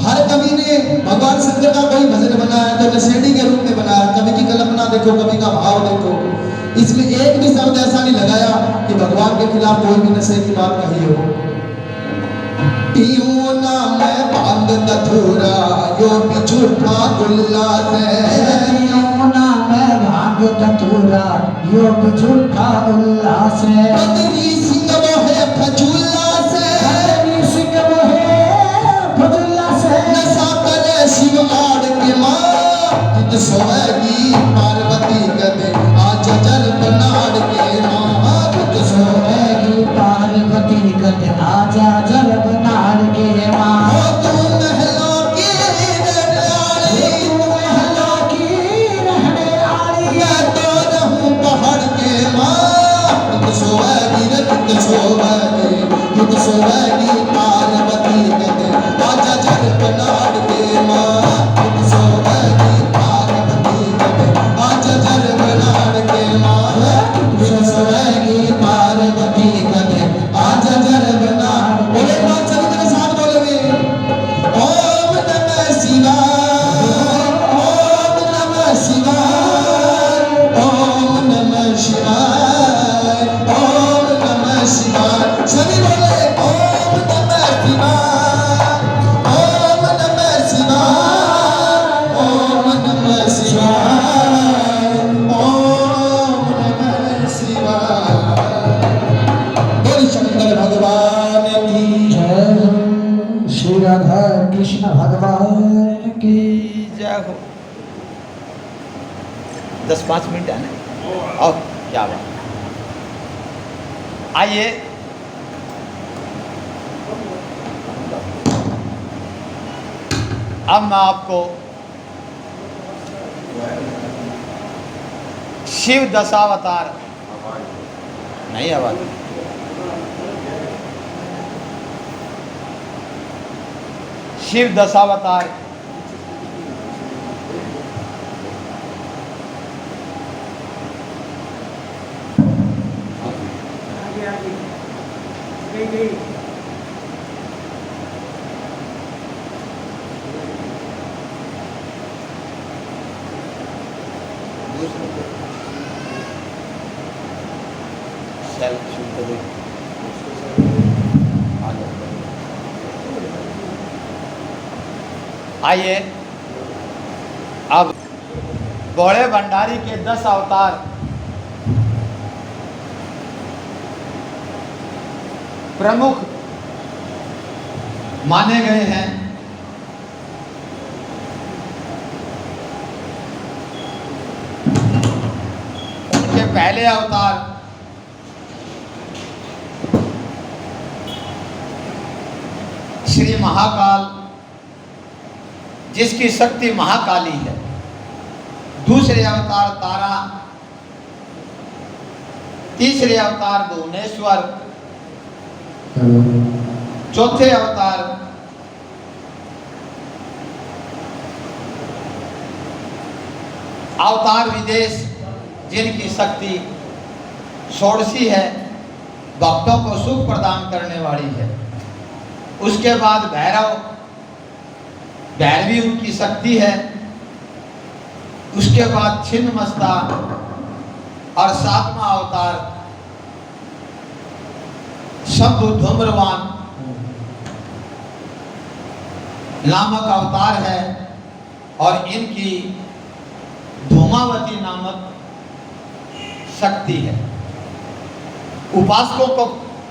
हर कवि ने भगवान शंकर का कोई भजन बनाया तो नशेड़ी के रूप में बनाया कवि की कल्पना देखो कवि का भाव देखो इसमें एक भी शब्द ऐसा नहीं लगाया कि भगवान के खिलाफ कोई भी नशे की बात कही हो पीऊं ना मैं भांग धतूरा यो भी झूठा गुल्ला से पीऊं ना मैं भांग धतूरा यो भी झूठा उल्लास है बदरी सिंह वो है फजूला से हरी सिंह वो है फजुल्ला से नशा करे शिव आड़ के माँ जित सोएगी पार्वती गदे आज जल बनाड़ के माँ जित सोएगी पार्वती गदे आजा जल बनाड़ के माँ ओ तू महलों की रहने वाली तू महलों की रहने वाली मैं तो रहूं पहाड़ के माँ जित सोएगी रे जित सोएगी जित सोएगी पार्वती गदे आज जल बनाड़ के माँ जित सोएगी पार्वती गदे आज जल बनाड़ के माँ जित सोएगी पार्वती गदे आज जल बनाड़ बोले माँ चरित्र के साथ बोलेंगे ओम नमः शिवाय ओम नमः शिवाय ओम नमः शिवाय ओम नमः शिवाय सभी बोले ओम नमः शिवाय ओम नमः शिवाय ओम नमः शिवाय ओम नमः शिवाय बोल शंकर भगवान की जय श्री राधा कृष्ण भगवान की जय हो 10-5 मिनट आने और क्या बात आइए अब मैं आपको शिव दशावतार नहीं आवाज शिव दशावतार आइए अब भोले भंडारी के 10 अवतार प्रमुख माने गए हैं। उनके पहले अवतार श्री महाकाल, जिसकी शक्ति महाकाली है। दूसरे अवतार तारा, तीसरे अवतार भुवनेश्वर, चौथे अवतार विदेश, जिनकी शक्ति षोडशी है, भक्तों को सुख प्रदान करने वाली है। उसके बाद भैरवी उनकी शक्ति है। उसके बाद छिन्नमस्ता और 7वां अवतार शंभु धूम्रवान नामक अवतार है और इनकी धूमावती नामक शक्ति है। उपासकों को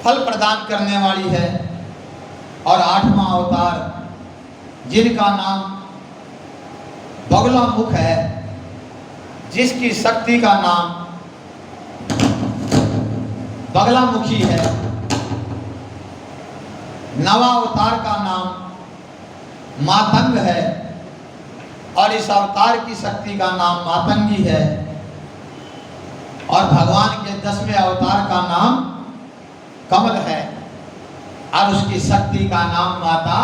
फल प्रदान करने वाली है। और 8वां अवतार, जिनका नाम बगला मुख है, जिसकी शक्ति का नाम बगलामुखी है। 9वां अवतार का नाम मातंग है और इस अवतार की शक्ति का नाम मातंगी है। और भगवान के 10वें अवतार का नाम कमल है और उसकी शक्ति का नाम माता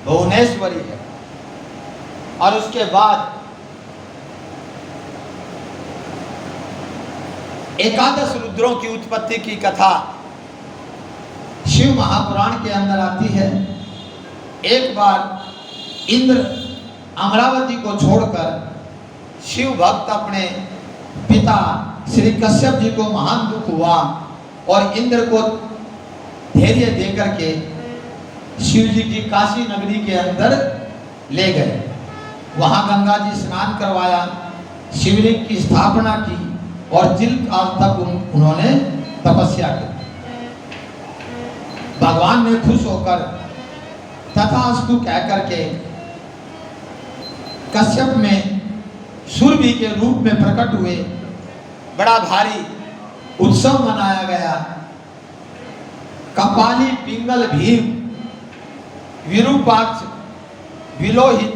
भुवनेश्वरी है। और उसके बाद एकादश रुद्रों की उत्पत्ति की कथा शिव महापुराण के अंदर आती है। एक बार इंद्र अमरावती को छोड़कर शिव भक्त अपने पिता श्री कश्यप जी को महान दुख हुआ और इंद्र को धैर्य देकर के शिव जी की काशी नगरी के अंदर ले गए। वहां गंगा जी स्नान करवाया, शिवलिंग की स्थापना की और चिरकाल तक उन्होंने तपस्या की। भगवान ने खुश होकर तथास्तु कह करके कश्यप में सूर्य के रूप में प्रकट हुए। बड़ा भारी उत्सव मनाया गया। कपाली, पिंगल, भीम, विरूपाक्ष, विलोहित,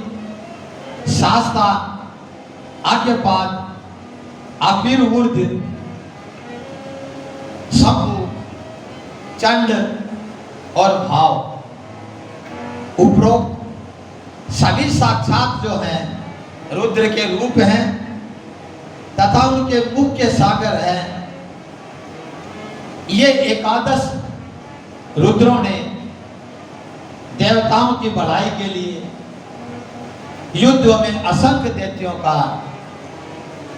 शास्ता, आज्ञपाद, अपिर्वुर्ध, शंभु, चंड और भाव, उपरोक्त सभी साक्षात जो हैं रुद्र के रूप हैं तथा उनके मुख के सागर हैं। ये एकादश रुद्रों ने देवताओं की भलाई के लिए युद्ध में असंख्य दैत्यों का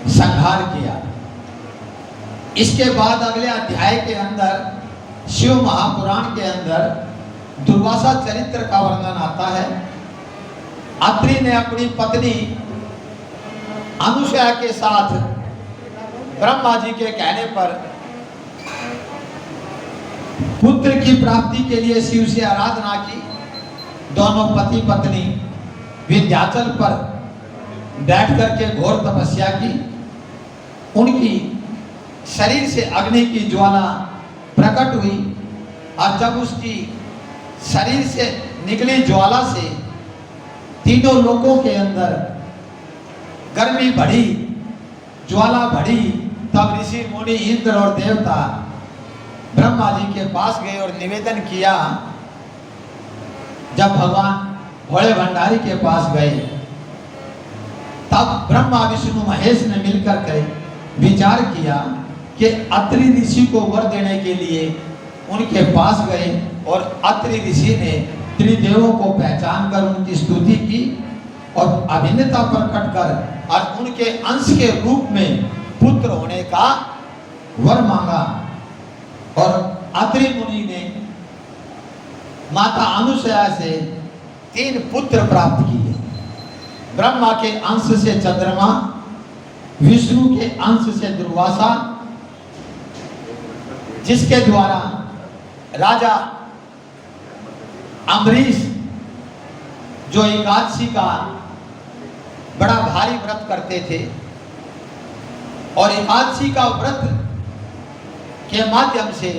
संहार किया। इसके बाद अगले अध्याय के अंदर शिव महापुराण के अंदर दुर्वासा चरित्र का वर्णन आता है। अत्रि ने अपनी पत्नी अनुसया के साथ ब्रह्मा जी के कहने पर पुत्र की प्राप्ति के लिए शिव से आराधना की। दोनों पति पत्नी विंध्याचल पर बैठ करके घोर तपस्या की। उनकी शरीर से अग्नि की ज्वाला प्रकट हुई और जब उसकी शरीर से निकली ज्वाला से तीनों लोकों के अंदर गर्मी बढ़ी, ज्वाला बढ़ी, तब ऋषि मुनि इंद्र और देवता ब्रह्मा जी के पास गए और निवेदन किया। जब भगवान भोले भंडारी के पास गए तब ब्रह्मा विष्णु महेश ने मिलकर के विचार किया कि अत्रि ऋषि को वर देने के लिए उनके पास गए और अत्रि ऋषि ने त्रिदेवों को पहचान कर उनकी स्तुति की और अभिन्नता प्रकट कर और उनके अंश के रूप में पुत्र होने का वर मांगा। और अत्रि मुनि ने माता अनुसया से 3 पुत्र प्राप्त किए। ब्रह्मा के अंश से चंद्रमा, विष्णु के अंश से दुर्वासा, जिसके द्वारा राजा अम्बरीश जो एकादशी का बड़ा भारी व्रत करते थे और एकादशी का व्रत के माध्यम से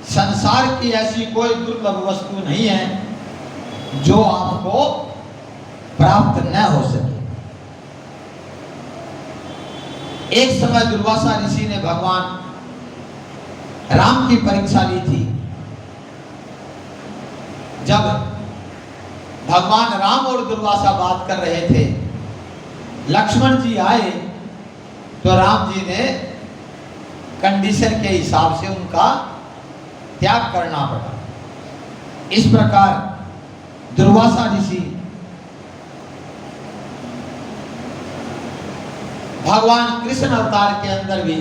संसार की ऐसी कोई दुर्लभ वस्तु नहीं है जो आपको प्राप्त न हो सके। एक समय दुर्वासा ऋषि ने भगवान राम की परीक्षा ली थी। जब भगवान राम और दुर्वासा बात कर रहे थे, लक्ष्मण जी आए तो राम जी ने कंडीशन के हिसाब से उनका त्याग करना पड़ा। इस प्रकार दुर्वासा ऋषि भगवान कृष्ण अवतार के अंदर भी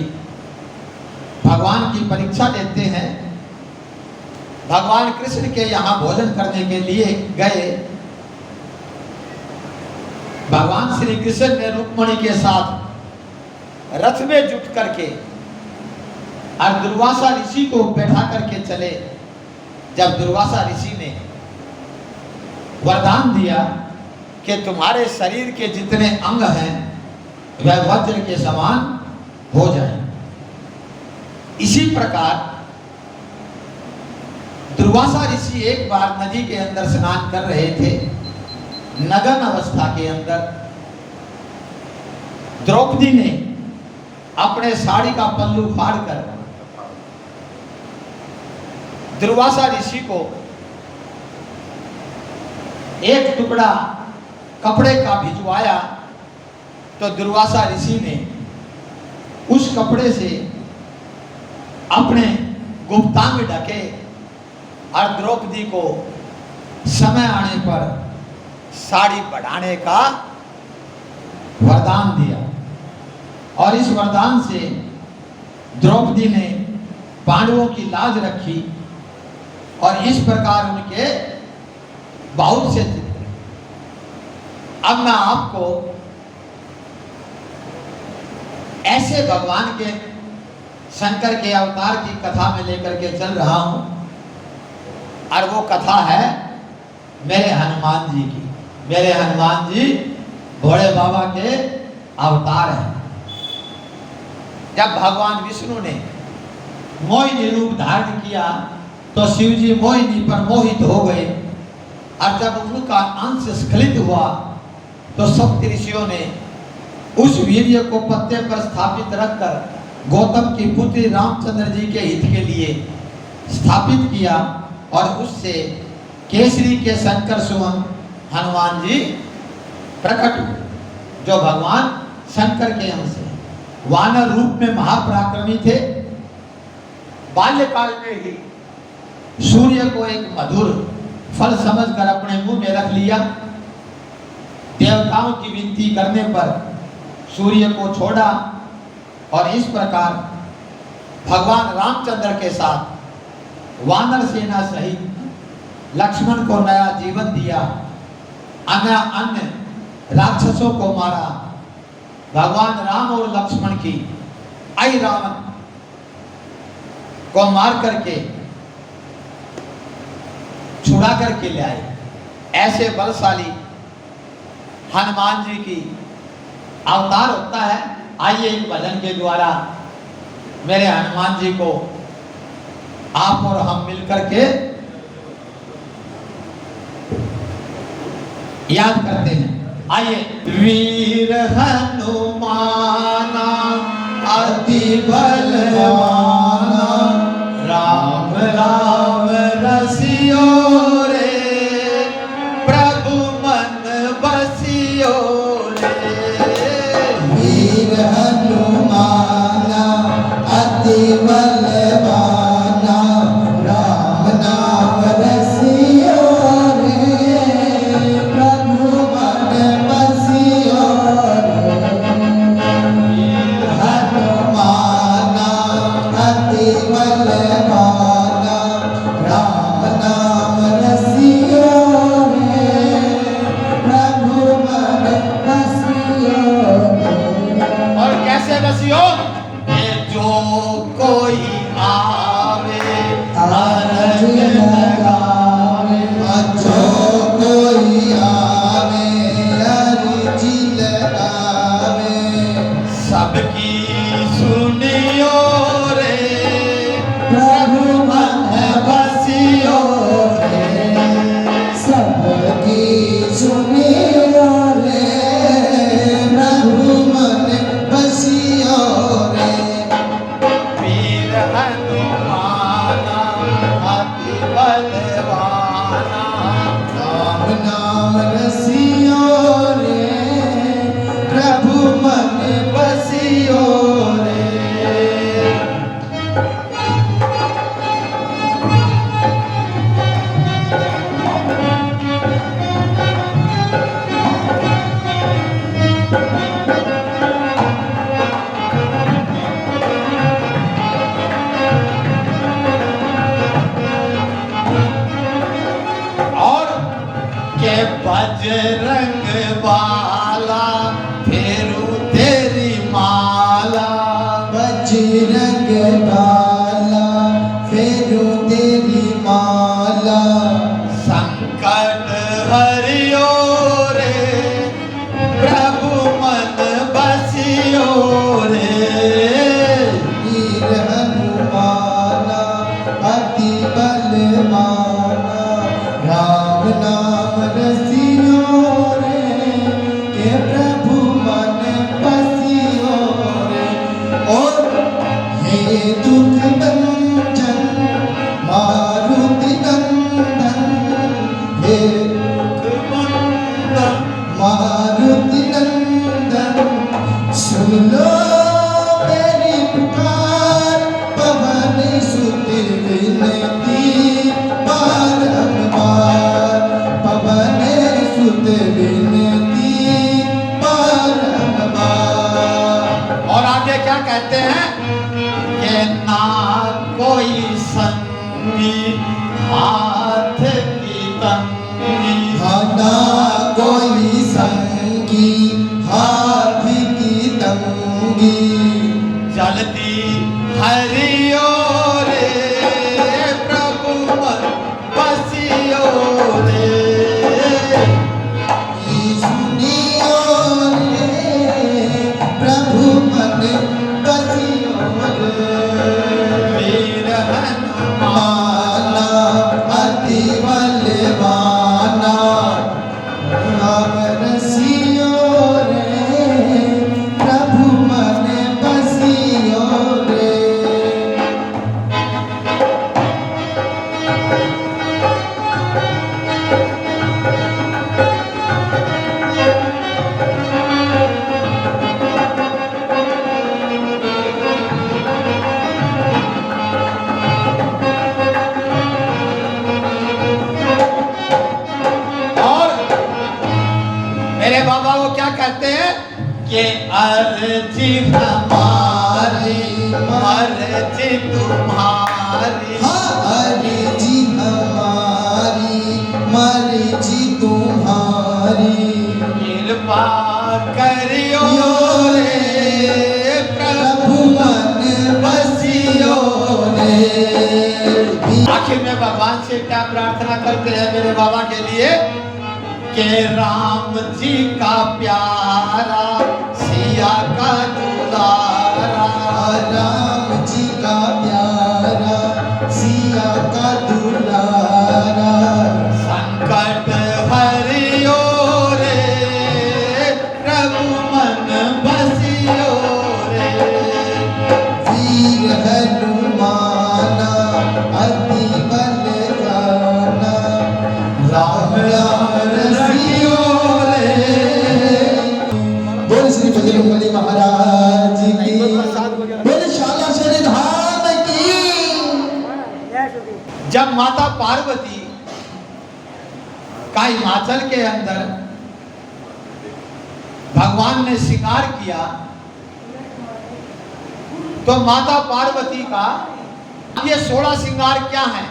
भगवान की परीक्षा लेते हैं। भगवान कृष्ण के यहाँ भोजन करने के लिए गए। भगवान श्री कृष्ण ने रुक्मिणी के साथ रथ में जुट करके और दुर्वासा ऋषि को बैठा करके चले। जब दुर्वासा ऋषि ने वरदान दिया कि तुम्हारे शरीर के जितने अंग हैं वह वज्र के समान हो जाएं। इसी प्रकार दुर्वासा ऋषि एक बार नदी के अंदर स्नान कर रहे थे। नग्न अवस्था के अंदर द्रौपदी ने अपने साड़ी का पल्लू फाड़कर दुर्वासा ऋषि को एक टुकड़ा कपड़े का भिजवाया तो दुर्वासा ऋषि ने उस कपड़े से अपने गुप्तांग ढके और द्रौपदी को समय आने पर साड़ी बढ़ाने का वरदान दिया। और इस वरदान से द्रौपदी ने पांडवों की लाज रखी और इस प्रकार उनके बहुत से चित्र। अब मैं आपको ऐसे भगवान के शंकर के अवतार की कथा में लेकर के चल रहा हूं और वो कथा है मेरे हनुमान जी की। मेरे हनुमान जी भोले बाबा के अवतार हैं। जब भगवान विष्णु ने मोहिनी रूप धारण किया तो शिव जी मोहिनी पर मोहित हो गए और जब उनका अंश स्खलित हुआ तो सप्त ऋषियों ने उस वीर्य को पत्ते पर स्थापित रखकर गौतम की पुत्री रामचंद्र जी के हित के लिए स्थापित किया और उससे केसरी के शंकर सुवन हनुमान जी प्रकट हुए जो भगवान शंकर के अंश हैं। वानर रूप में महापराक्रमी थे। बाल्यकाल में ही सूर्य को एक मधुर फल समझकर अपने मुंह में रख लिया। देवताओं की विनती करने पर सूर्य को छोड़ा और इस प्रकार भगवान रामचंद्र के साथ वानर सेना सहित लक्ष्मण को नया जीवन दिया। अन्य राक्षसों को मारा। भगवान राम और लक्ष्मण की आई रावण को मार करके छुड़ा करके ले आए। ऐसे बलशाली हनुमान जी की अवतार होता है। आइए एक भजन के द्वारा मेरे हनुमान जी को आप और हम मिलकर के याद करते हैं। आइए। वीर हनुमाना अति बलवाना राम राम रसियो रे प्रभु मन बसियो रे। वीर हनुमाना अति बलवाना राम नाम रसियो रे प्रभु मन बसियो रे। हनुमाना बलवाना। राम नाम रसियो रे प्रभु मन बसियो रे। और के बजरंग बाला फेरू तेरी माला। बजरंग बाला फेरू तेरी माला। संकट हरियो रे प्रभु मन बसियो रे। वीर हनुमाना अति बलवाना। राम नाम रसियो रे के प्रभु मन बसियो रे। और हे दुख भंजन मारुति नंदन। हे मारुति नंदन सुन लो मेरी पुकार। पवन सुत विनती बारंबार। पवन सुत विनती बारंबार। और आगे क्या कहते हैं कि ना कोई संगी हाथ की तंगी। ना कोई संगी हाथ की तंगी। जलती हरियो रे प्रभु मन बसियो रे। सुनियो रे प्रभु मन बसियो रे। वीर हनुमान माना अति बलवाना। राम रसियो रे प्रभु मन बसियो रे। और मेरे बाबा वो क्या कहते हैं कि अर्जी हमारी मर्जी तुम्हारी। अर्जी हमारी मर्जी तुम्हारी। कृपा करियो रे प्रभु प्रभु मन बसियो रे। आखिर में भगवान से क्या प्रार्थना करते हैं मेरे बाबा के लिए कि राम जी का प्यारा सिया का दुलारा। राम जी का प्यारा सिया का दुलारा। संकट हरियो रे प्रभु मन बसियो रे। वीर हनुमाना अति बलवाना। राम राम रसियो रे। बोल श्री बजरंगबली महाराज की। बोल शाला शेर धाम की। जब माता पार्वती का हिमाचल के अंदर भगवान ने श्रृंगार किया तो माता पार्वती का ये 16 श्रृंगार क्या है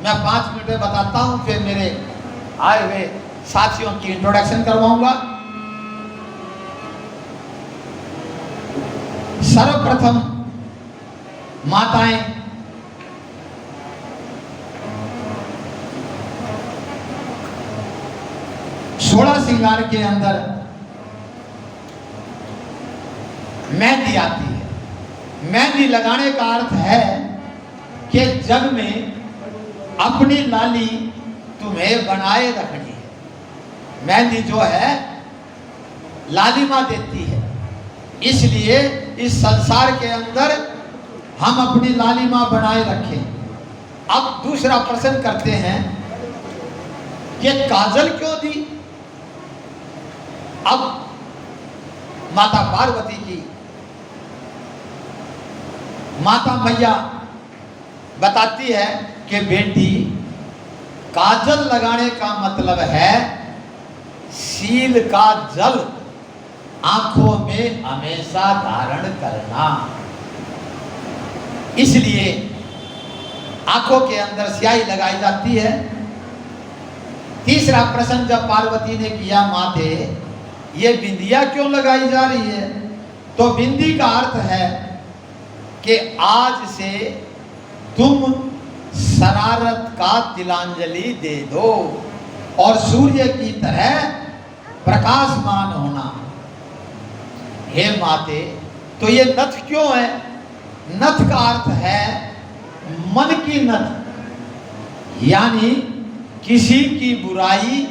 मैं 5 मिनट में बताता हूं। फिर मेरे आए हुए साथियों की इंट्रोडक्शन करवाऊंगा। सर्वप्रथम माताएं सोलह श्रृंगार के अंदर मेहंदी आती है। मेहंदी लगाने का अर्थ है कि जग में अपनी लाली तुम्हें बनाए रखनी है। मेहंदी जो है लालिमा देती है, इसलिए इस संसार के अंदर हम अपनी लालिमा बनाए रखें। अब दूसरा प्रश्न करते हैं कि काजल क्यों दी। अब माता पार्वती की माता मैया बताती है कि बेटी, काजल लगाने का मतलब है शील का जल आंखों में हमेशा धारण करना। इसलिए आंखों के अंदर स्याही लगाई जाती है। तीसरा प्रश्न जब पार्वती ने किया, माते ये बिंदिया क्यों लगाई जा रही है, तो बिंदी का अर्थ है कि आज से तुम शरारत का तिलांजलि दे दो और सूर्य की तरह प्रकाशमान होना। हे माते, तो ये नथ क्यों है? नथ का अर्थ है मन की नथ, यानी किसी की बुराई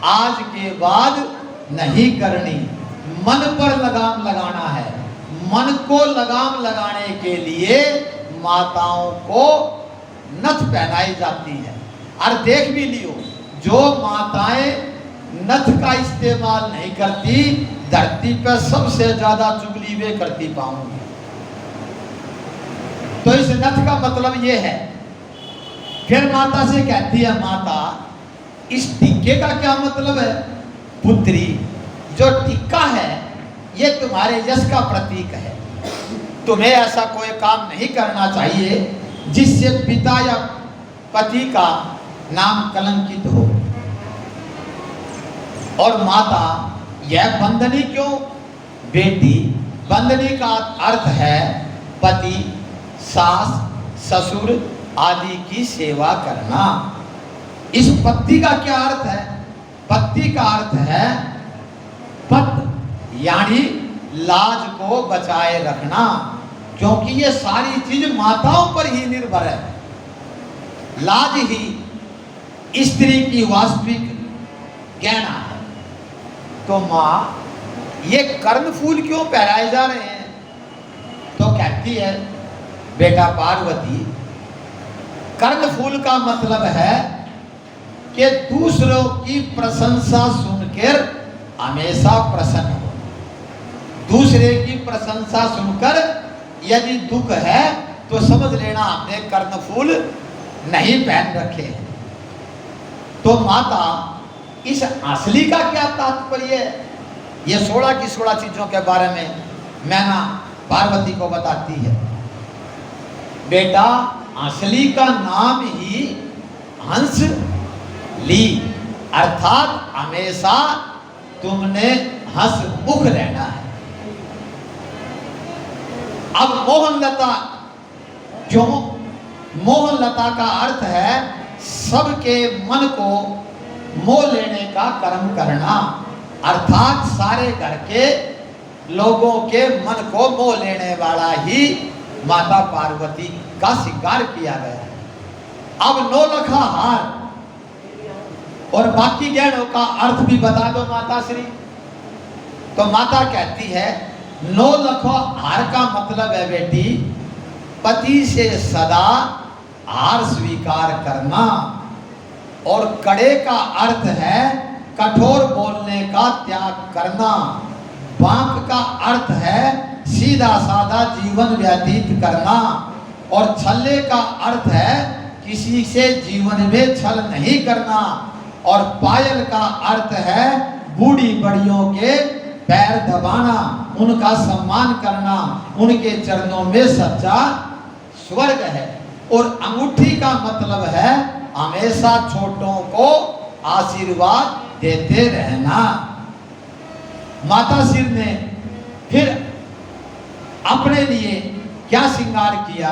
आज के बाद नहीं करनी, मन पर लगाम लगाना है। मन को लगाम लगाने के लिए माताओं को नथ पहनाई जाती है। और देख भी लियो, जो माताएं नथ का इस्तेमाल नहीं करती, धरती पर सबसे ज्यादा चुगली वे करती पाऊंगी। तो इस नथ का मतलब ये है। फिर माता से कहती है, माता इस टीके का क्या मतलब है? पुत्री, जो टीका है ये तुम्हारे यश का प्रतीक है। तुम्हें ऐसा कोई काम नहीं करना चाहिए जिससे पिता या पति का नाम कलंकित हो। और माता, यह बंधनी क्यों? बेटी, बंधनी का अर्थ है पति, सास, ससुर आदि की सेवा करना। इस पत्ती का क्या अर्थ है? पत्ती का अर्थ है पत, यानी लाज को बचाए रखना, क्योंकि ये सारी चीज माताओं पर ही निर्भर है। लाज ही स्त्री की वास्तविक गहना है। तो माँ, ये कर्णफूल क्यों पहनाए जा रहे हैं? तो कहती है, बेटा पार्वती, कर्णफूल का मतलब है कि दूसरों की प्रशंसा सुनकर हमेशा प्रसन्न हो। दूसरे की प्रशंसा सुनकर यदि दुख है तो समझ लेना हमने कर्णफूल नहीं पहन रखे हैं। तो माता, इस असली का क्या तात्पर्य है? ये 16 की 16 चीजों के बारे में मैना पार्वती को बताती है। बेटा, असली का नाम ही हंस ली, अर्थात हमेशा तुमने हंसमुख रहना है। अब मोहनलता क्यों? मोहनलता का अर्थ है सबके मन को मोह लेने का कर्म करना, अर्थात सारे घर के लोगों के मन को मोह लेने वाला ही माता पार्वती का श्रृंगार किया गया है। अब 9 लखा हार और बाकी गहनों का अर्थ भी बता दो माता श्री। तो माता कहती है, 9 लखा हार का मतलब है बेटी, पति से सदा हार स्वीकार करना। और कड़े का अर्थ है कठोर बोलने का त्याग करना। बांक का अर्थ है सीधा साधा जीवन व्यतीत करना। और छल्ले का अर्थ है किसी से जीवन में छल नहीं करना। और पायल का अर्थ है बूढ़ी बड़ियों के पैर दबाना, उनका सम्मान करना, उनके चरणों में सच्चा स्वर्ग है। और अंगूठी का मतलब है हमेशा छोटों को आशीर्वाद देते रहना। माता सिर ने फिर अपने लिए क्या श्रृंगार किया?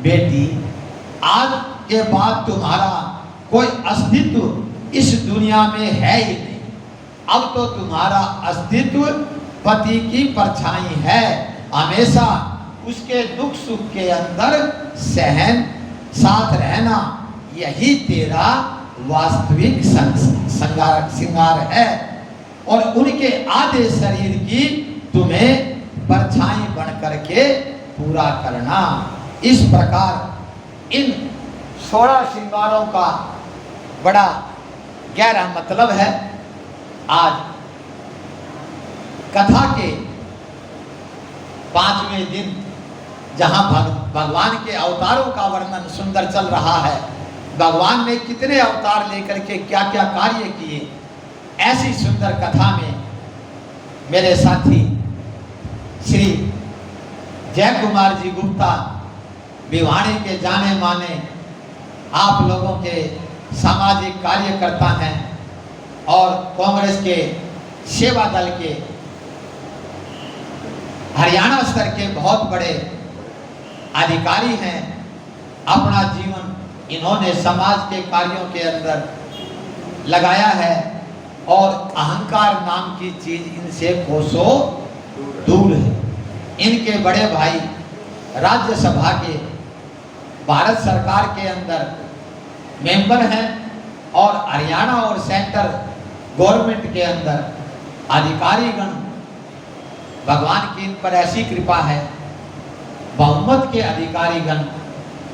बेटी, आज के बाद तुम्हारा कोई अस्तित्व इस दुनिया में है ही नहीं। अब तो तुम्हारा अस्तित्व पति की परछाई है। हमेशा उसके दुख सुख के अंदर सहन साथ रहना, यही तेरा वास्तविक श्रृंगार है। और उनके आधे शरीर की तुम्हें परछाई बन करके पूरा करना। इस प्रकार इन 16 श्रृंगारों का बड़ा गहरा मतलब है। आज कथा के 5वें दिन जहां भगवान के अवतारों का वर्णन सुंदर चल रहा है, भगवान ने कितने अवतार लेकर के क्या क्या कार्य किए, ऐसी सुंदर कथा में मेरे साथी श्री जय कुमार जी गुप्ता भिवाड़ी के जाने माने आप लोगों के सामाजिक कार्यकर्ता हैं और कांग्रेस के सेवा दल के हरियाणा स्तर के बहुत बड़े अधिकारी हैं। अपना जीवन इन्होंने समाज के कार्यों के अंदर लगाया है और अहंकार नाम की चीज इनसे कोसों दूर है। इनके बड़े भाई राज्यसभा के भारत सरकार के अंदर मेंबर हैं और हरियाणा और सेंट्रल गवर्नमेंट के अंदर अधिकारीगण, भगवान की इन पर ऐसी कृपा है, बहुमत के अधिकारीगण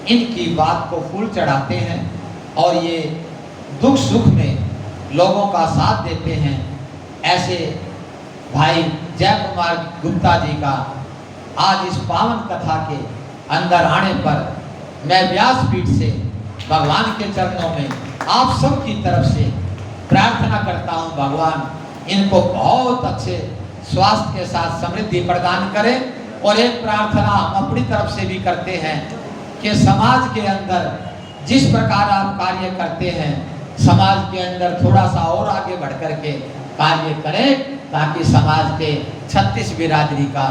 इनकी बात को फूल चढ़ाते हैं और ये दुख सुख में लोगों का साथ देते हैं। ऐसे भाई जय कुमार गुप्ता जी का आज इस पावन कथा के अंदर आने पर मैं व्यासपीठ से भगवान के चरणों में आप सब की तरफ से प्रार्थना करता हूं, भगवान इनको बहुत अच्छे स्वास्थ्य के साथ समृद्धि प्रदान करें। और एक प्रार्थना हम अपनी तरफ से भी करते हैं कि समाज के अंदर जिस प्रकार आप कार्य करते हैं, समाज के अंदर थोड़ा सा और आगे बढ़ कर के कार्य करें ताकि समाज के 36 बिरादरी का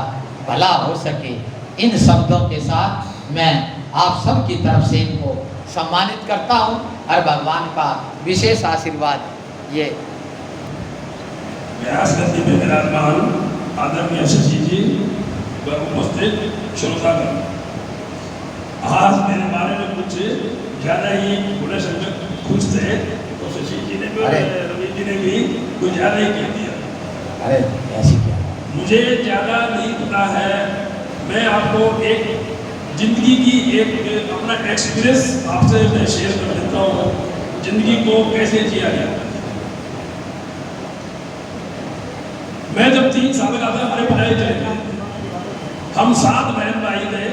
भला हो सके। इन शब्दों के साथ मैं आप सब की तरफ से इनको सम्मानित करता हूं और भगवान का विशेष आशीर्वाद ये व्यास गद्दी में विराजमान आदरणीय शशि जी व उपस्थित श्रोतागण, आज मेरे बारे में कुछ ज़्यादा ही बड़े संगत खुश थे तो शशि जी ने भी रवि जी ने भी कुछ ज़्यादा ही कह दिया। अरे ऐसी क्या, मुझे ज़्यादा नहीं पता है, मैं आपको एक जिंदगी की एक अपना एक्सपीरियंस आपसे मैं शेयर कर देता हूँ, जिंदगी को कैसे जिया गया। मैं जब 3 साल का था, हमारे पिताजी चले गए, हम 7 बहन भाई थे,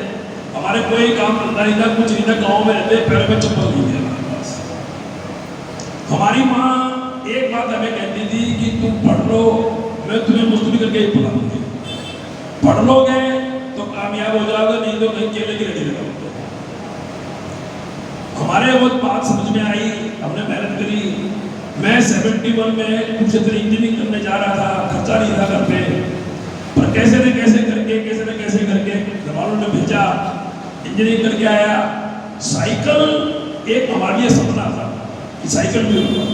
हमारे कोई काम धंधा नहीं था, कुछ नहीं था, गाँव में रहते, पैर में चप्पल नहीं थी हमारे पास। हमारी माँ एक बात हमें कहती थी कि तुम पढ़ लो, मैं तुम्हें मुस्लिम करके ही पढ़ाऊंगी, पढ़ लोगे तो कामयाब हो जाओगे, नहीं तो कहीं केले की रेडी लगाओगे। हमारे वो बात समझ में आई, हमने मेहनत करी। मैं 71 में कुरुक्षेत्र इंजीनियरिंग करने जा रहा था, खर्चा नहीं था घर पे, पर कैसे न कैसे करके घर वालों ने भेजा, इंजीनियरिंग करके आया। साइकिल एक हमारे लिए सपना था कि साइकिल भी होगा।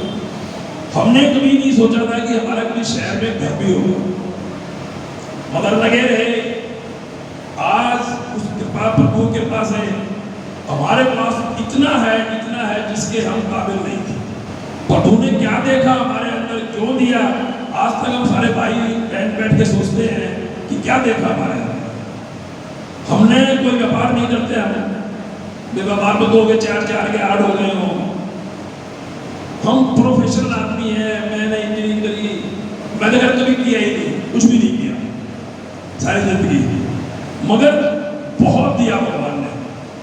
हमने कभी नहीं सोचा था कि हमारा कोई शहर में घर भी होगा, मगर लगे रहे। आज उस कृपा प्रभु के पास है, हमारे पास इतना है जिसके हम काबिल नहीं थे। प्रभु ने क्या देखा हमारे अंदर, क्यों दिया, आज तक हम सारे भाई बहन बैठ के सोचते हैं कि क्या देखा हमारे अंदर। हमने कोई व्यापार नहीं करते, हम व्यापार में 2 के 4 के 8 हो गए हो। हम प्रोफेशनल आदमी हैं, मैंने इंजीनियरिंग करी, मैंने कभी किया ही नहीं, कुछ भी नहीं किया सारी जिंदगी, मगर बहुत दिया भगवान ने।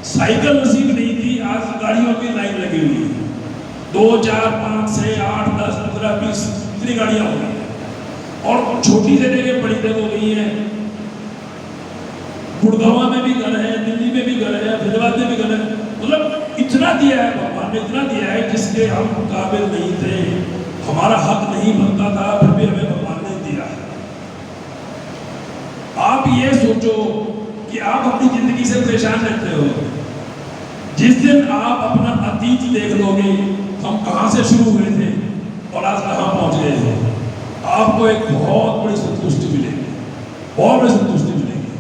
साइकिल नसीब नहीं थी, आज गाड़ियों की लाइन लगी हुई है, 2, 4, 5, 6, 8, 10, 15, 20 इतनी गाड़ियाँ हो गई हैं और छोटी से लेके बड़ी तक हो गई हैं। गुड़गांव में भी घर है, दिल्ली में भी घर है, फैजाबाद में भी घर है। मतलब इतना दिया है भगवान ने, इतना दिया है जिसके हम काबिल नहीं थे, हमारा हक नहीं बनता था, फिर भी हमें भगवान ने दिया है। आप ये सोचो कि आप अपनी जिंदगी से परेशान रहते हो, जिस दिन आप अपना अतीत देख लोगे, हम कहाँ से शुरू हुए थे और आज कहाँ पहुँच गए हैं, आपको एक बहुत बड़ी संतुष्टि मिलेगी, बहुत बड़ी संतुष्टि मिलेगी।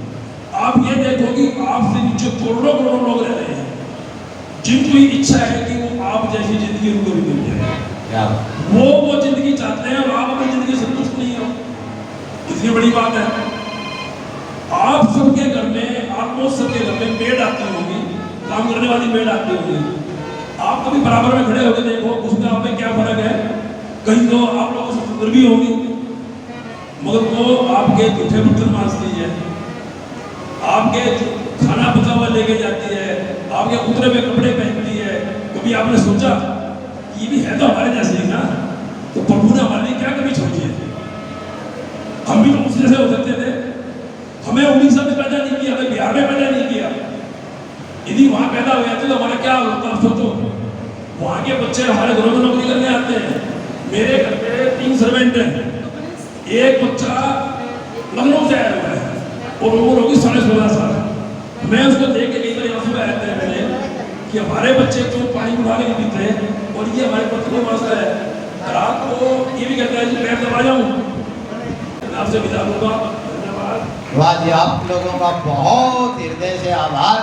आप ये देखो कि आपसे नीचे करोड़ों लोग रह रहे हैं, जिनको इच्छा है कि वो आप जैसी जिंदगी उनको भी मिल जाए, वो जिंदगी चाहते हैं और आप अपनी जिंदगी संतुष्ट नहीं हो। कितनी बड़ी बात है। आप सबके घर में, ऑलमोस्ट सबके घर में मेड आती होगी, काम करने वाली मेड आती होगी, आप कभी बराबर में खड़े होकर देखो उसमें आप में क्या फर्क है। कहीं तो आप लोगों से सुंदर भी होगी मगर वो आपके जूठे बर्तन मांजती है, आपके खाना पका हुआ लेके जाती है, आपके उतरे हुए कपड़े पहनती है। कभी आपने सोचा ये भी है तो हमारे जैसे ही ना, तो प्रभु ने हमारे लिए क्या कभी छोड़ी है? हम भी तो उस जैसे हो सकते थे। हमें उड़ीसा में पैदा नहीं किया, हमें बिहार में पैदा नहीं किया। यदि वहां पैदा हो जाते तो हमारा क्या होता? सोचो, वहां के बच्चे हमारे घरों में नौकरी करने आते हैं। मेरे घर पे 3 सर्वेंट हैं, एक बच्चा लखनऊ से आया हुआ है और उम्र होगी 16.5 साल। मैं उसको देख के कई बार आंसू आते हैं मेरे कि हमारे बच्चे तो पानी उठा के नहीं पीते और ये हमारे पत्र को वास्ता है। रात को ये भी कहता है कि पैर दबा जाऊं। आपसे विदा दूंगा, धन्यवाद। वाह जी, आप लोगों का बहुत हृदय से आभार।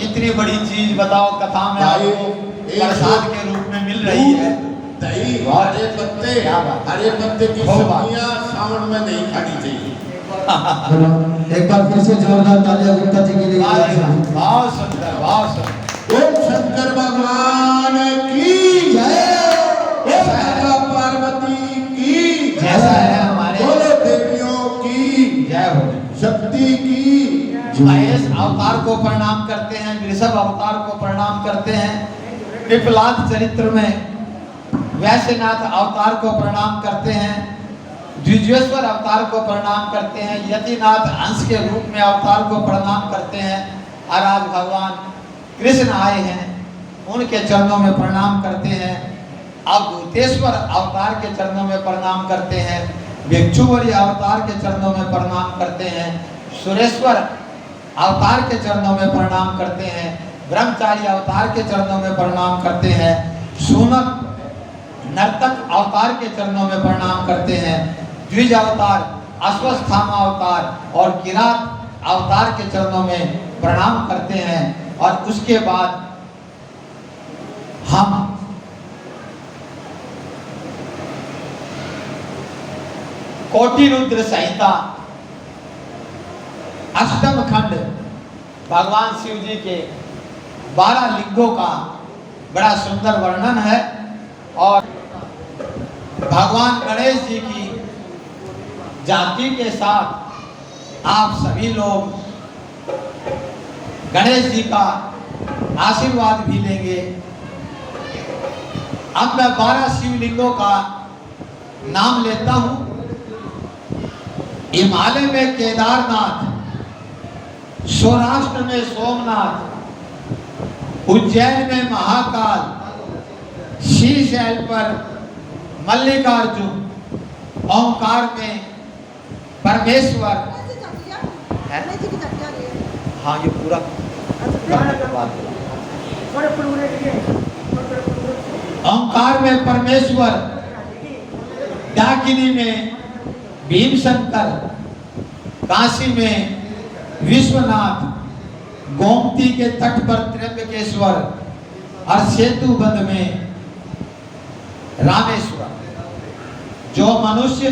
इतनी बड़ी चीज बताओ, कथा में आपको प्रसाद के रूप में मिल रही है। दही, वाह। हरे पत्ते, क्या बात। हरे पत्ते की बहुत बात। सब्जियां सावन में नहीं खानी चाहिए। एक बार फिर से जोरदार तालियां गुप्ता जी के लिए। बहुत सुंदर, बहुत सुंदर। ओम शंकर भगवान की जय, ओम माता पार्वती की जैसा है हमारे बोलो देवियों की जय हो। शक्ति की। महेश अवतार को प्रणाम करते हैं, वृषभ अवतार को प्रणाम करते हैं, पिपलाद चरित्र में वैश्यनाथ अवतार को प्रणाम करते हैं, द्विजेश्वर अवतार को प्रणाम करते हैं, यतिनाथ हंस के रूप में अवतार को प्रणाम करते हैं। और आज भगवान कृष्ण आए हैं, उनके चरणों में प्रणाम करते हैं। अब भूतेश्वर अवतार के चरणों में प्रणाम करते हैं, भिक्षुवरी अवतार के चरणों में प्रणाम करते हैं, सुरेश्वर अवतार के चरणों में प्रणाम करते हैं, ब्रह्मचारी अवतार के चरणों में प्रणाम करते हैं, सूनक नर्तक अवतार के चरणों में प्रणाम करते हैं, द्विज अवतार, अश्वस्थामा अवतार और किरात अवतार के चरणों में प्रणाम करते हैं। और उसके बाद हम कोटि रुद्र संहिता अष्टम खंड भगवान शिव जी के 12 लिंगों का बड़ा सुंदर वर्णन है। और भगवान गणेश जी की जाति के साथ आप सभी लोग गणेश जी का आशीर्वाद भी लेंगे। अब मैं 12 शिवलिंगों का नाम लेता हूं। हिमालय में केदारनाथ, सौराष्ट्र में सोमनाथ, उज्जैन में महाकाल, शीशैल पर मल्लिकार्जुन, ओंकार में परमेश्वर है। हाँ, ये पूरा ओंकार में परमेश्वर, डाकिनी में भीमशंकर, काशी में विश्वनाथ, गोमती के तट पर त्र्यंबकेश्वर और सेतुबंध में रामेश्वर। जो मनुष्य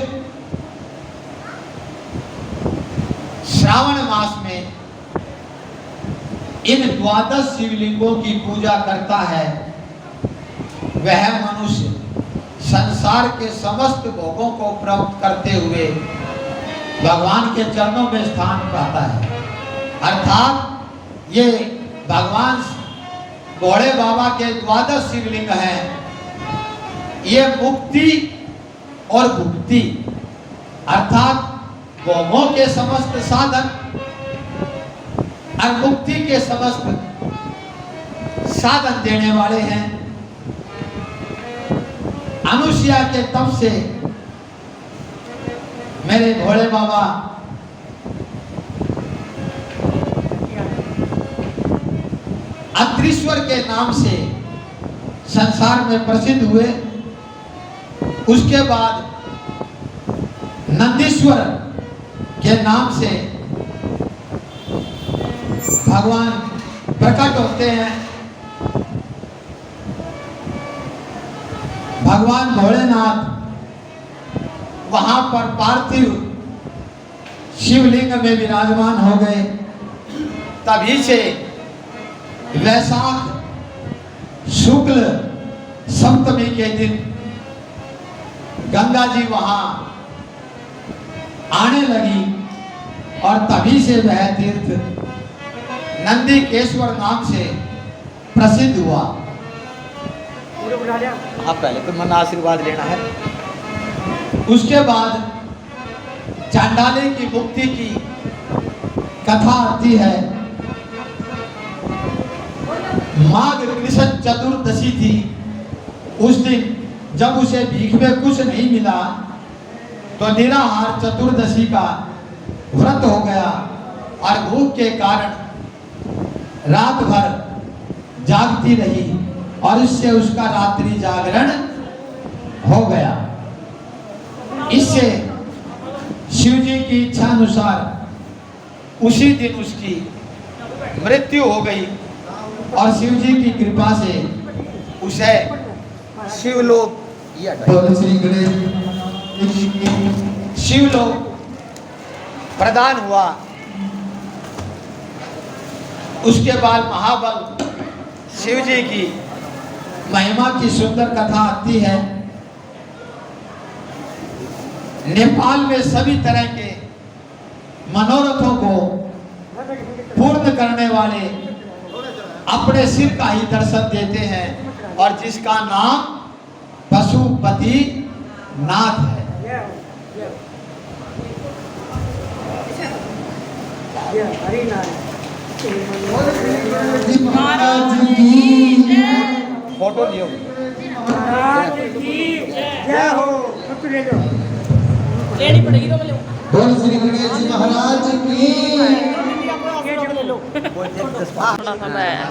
श्रावण मास में इन 12 शिवलिंगों की पूजा करता है, वह मनुष्य संसार के समस्त भोगों को प्राप्त करते हुए भगवान के चरणों में स्थान पाता है। अर्थात ये भगवान भोले बाबा के 12 शिवलिंग हैं। ये मुक्ति और भुक्ति अर्थात भोगों के समस्त साधन और मुक्ति के समस्त साधन देने वाले हैं। अनुसुईया के तप से मेरे भोले बाबा अत्रीश्वर के नाम से संसार में प्रसिद्ध हुए। उसके बाद नंदीश्वर के नाम से भगवान प्रकट होते हैं। भगवान भोलेनाथ वहां पर पार्थिव शिवलिंग में विराजमान हो गए। तभी से वैशाख शुक्ल सप्तमी के दिन गंगा जी वहां आने लगी और तभी से वह तीर्थ नंदीकेश्वर नाम से प्रसिद्ध हुआ। आप पहले तो मन आशीर्वाद लेना है। उसके बाद चांडाली की मुक्ति की कथा आती है। माघ कृष्ण चतुर्दशी थी। उस दिन जब उसे भीख में कुछ नहीं मिला तो निराहार चतुर्दशी का व्रत हो गया और भूख के कारण रात भर जागती रही और इससे उसका रात्रि जागरण हो गया। इससे शिव जी की इच्छा अनुसार उसी दिन उसकी मृत्यु हो गई और शिव जी की कृपा से उसे शिवलोक बोलो श्री गणेश शिवलोक प्रदान हुआ। उसके बाद महाबल शिव जी की महिमा की सुंदर कथा आती है। नेपाल में सभी तरह के मनोरथों को पूर्ण करने वाले अपने सिर का ही दर्शन देते हैं और जिसका नाम पशुपति नाथ है। महाराज की फोटो लियो। लेनी पड़ेगी तो मैं लूं। बोलो श्री गणेश जी महाराज की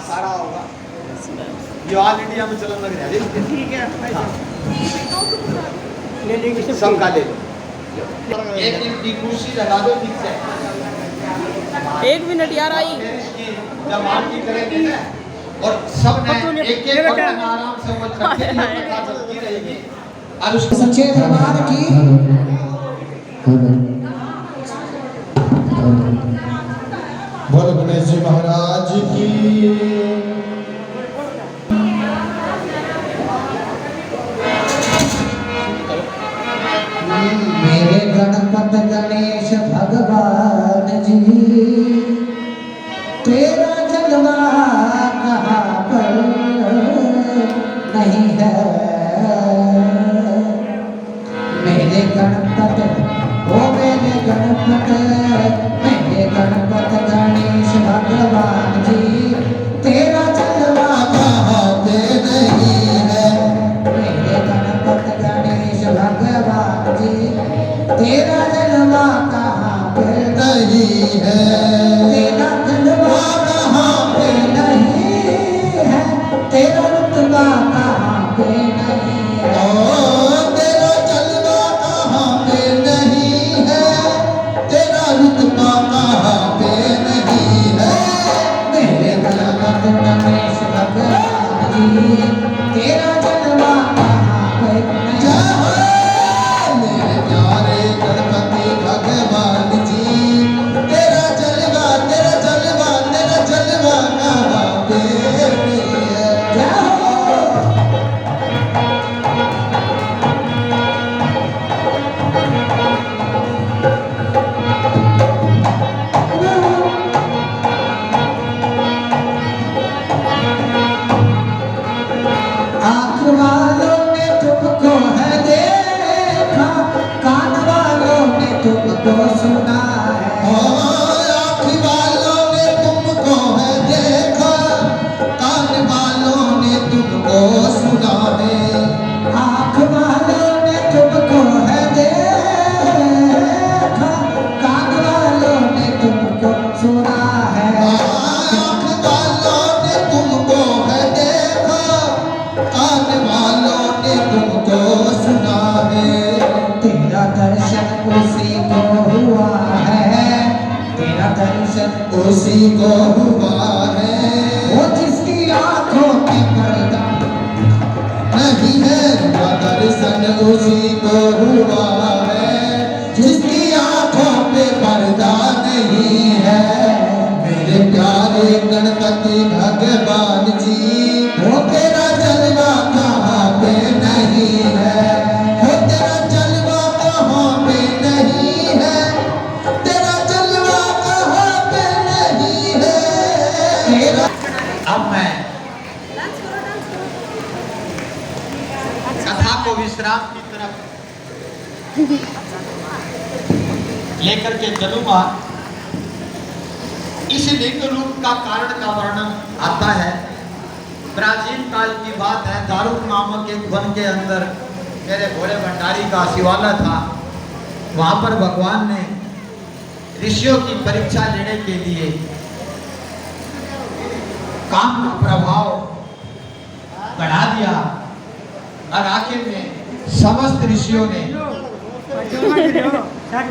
सारा होगा। ये ऑल इंडिया में चलन लग रहा है। ठीक है सबका ले लो। एक दिन की कुर्सी लगा दो ठीक से। 1 मिनट यार आई। जब आरती करेंगे ना और सब ने एक एक बटन आराम से वो रखेंगे कथा चलती रहेगी और उसके सच्चे दरबार की बोलो गणेश जी महाराज की मेरे गणपत गणेश भगवान जी तेरा जलवा कहाँ पर नहीं है। मेरे गणपत ओ मेरे गणपत गणेश भगवान जी तेरा जलवा कहाँ पे नहीं है। मेरे गणपत गणेश भगवान जी तेरा जलवा कहाँ पे नहीं है। तेरा जलवा कहाँ पे नहीं है। तेरा रुतबा कहाँ पे नहीं है। ओ तेरा जलवा कहाँ पे नहीं है। तेरा रुतबा कहाँ पे नहीं है। मेरे गणपत गणेश भगवान जी तेरा जलवा कहाँ पे नहीं जय है। हो मेरे प्यारे गणपति भगवान जी तेरा जलवा तेरा जलवा तेरा जलवा कहाँ पे नहीं है। जय हो आँख वालों ने तुमको है देखा, कान वालों ने तुमको सुना है। आँख वालों ने तुमको है देखा। कान वालों ने तुमको सुना है। आँख वालों ने तुमको है देखा, कान वालों ने तुमको सुना है। आँख वालों ने तुमको है देखा। कान वालों ने तुमको सुना है। तेरा दर्शन उसी को हुआ है। तेरा दर्शन उसी को हुआ है। वो जिसकी आंखों में पर्दा नहीं है का दर्शन उसी को हुआ है। जिसकी आंखों पे पर्दा नहीं है। मेरे प्यारे गणपति भगवान जी वो तेरा कथा को विश्राम की तरफ लेकर के चलूंगा। इस लिंग रूप का कारण का वर्णन आता है। प्राचीन काल की बात है, दारुक नामक एक वन के अंदर मेरे भोले भंडारी का शिवालय था। वहां पर भगवान ने ऋषियों की परीक्षा लेने के लिए काम का प्रभाव बढ़ा दिया और आखिर में समस्त ऋषियों ने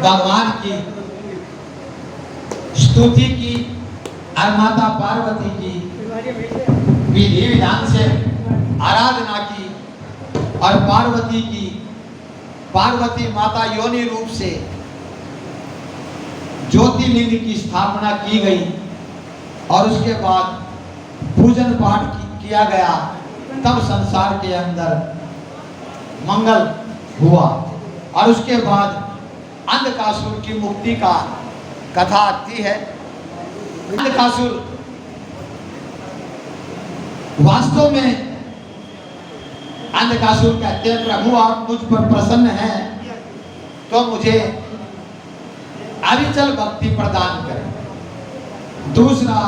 भगवान की स्तुति की और माता पार्वती की विधि विधान से आराधना की और पार्वती माता योनि रूप से ज्योतिर्लिंग की स्थापना की गई और उसके बाद पूजन पाठ किया गया। तब संसार के अंदर मंगल हुआ और उसके बाद अंधकासुर की मुक्ति का कथा आती है। अंधकासुर वास्तव में अंधकासुर कहते हैं, प्रभु आप मुझ पर प्रसन्न हैं तो मुझे अविचल भक्ति प्रदान करें। दूसरा,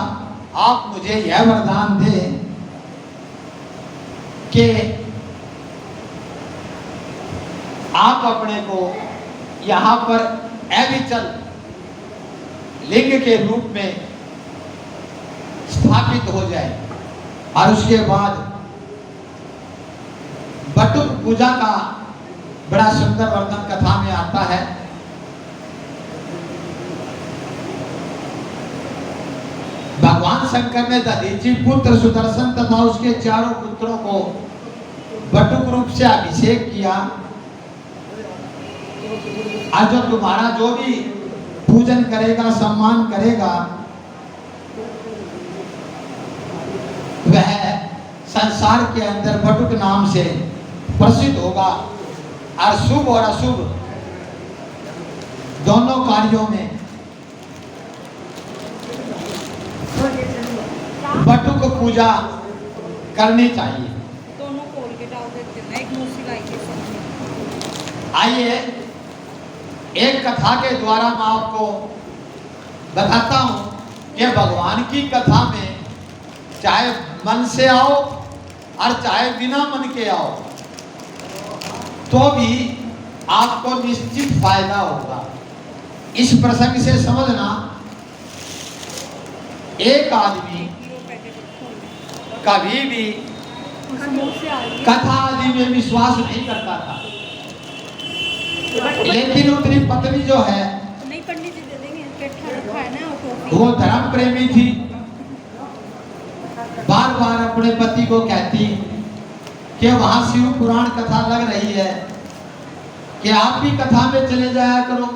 आप मुझे यह वरदान दें कि आप अपने को यहाँ पर अविचल लिंग के रूप में स्थापित हो जाए। और उसके बाद बटुक पूजा का बड़ा सुंदर वर्णन कथा में आता है। भगवान शंकर ने दधीचि पुत्र सुदर्शन तथा उसके चारों पुत्रों को बटुक रूप से अभिषेक किया। आज जो तुम्हारा जो भी पूजन करेगा, सम्मान करेगा, वह संसार के अंदर बटुक नाम से प्रसिद्ध होगा और शुभ और अशुभ दोनों कार्यों में बटुक पूजा करनी चाहिए। दोनों खोल के डाल देते हैं, एक मुंह सिलाई के साथ। आइए एक कथा के द्वारा मैं आपको बताता हूं कि भगवान की कथा में चाहे मन से आओ और चाहे बिना मन के आओ तो भी आपको निश्चित फायदा होगा। इस प्रसंग से समझना, एक आदमी कभी भी कथा आदि में विश्वास नहीं करता था, लेकिन उनकी पत्नी जो है नहीं पंडित जी दे देंगे, पेठा रखा है ना वो धर्म प्रेमी थी। बार बार अपने पति को कहती कि वहां शिव पुराण कथा लग रही है कि आप भी कथा में चले जाया करो।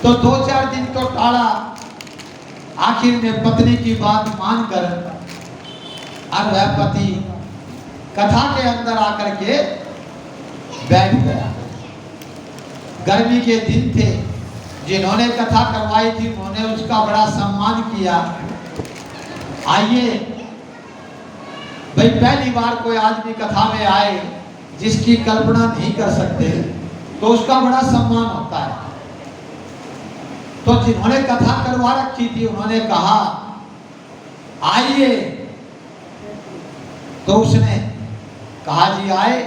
तो 2-4 दिन तो टाला, आखिर में पत्नी की बात मानकर और वह पति कथा के अंदर आकर के बैठ गया। गर्मी के दिन थे, जिन्होंने कथा करवाई थी उन्होंने उसका बड़ा सम्मान किया। आइए भाई, पहली बार कोई आदमी कथा में आए जिसकी कल्पना नहीं कर सकते तो उसका बड़ा सम्मान होता है। तो जिन्होंने कथा करवा रखी थी उन्होंने कहा आइए, तो उसने कहा जी आए।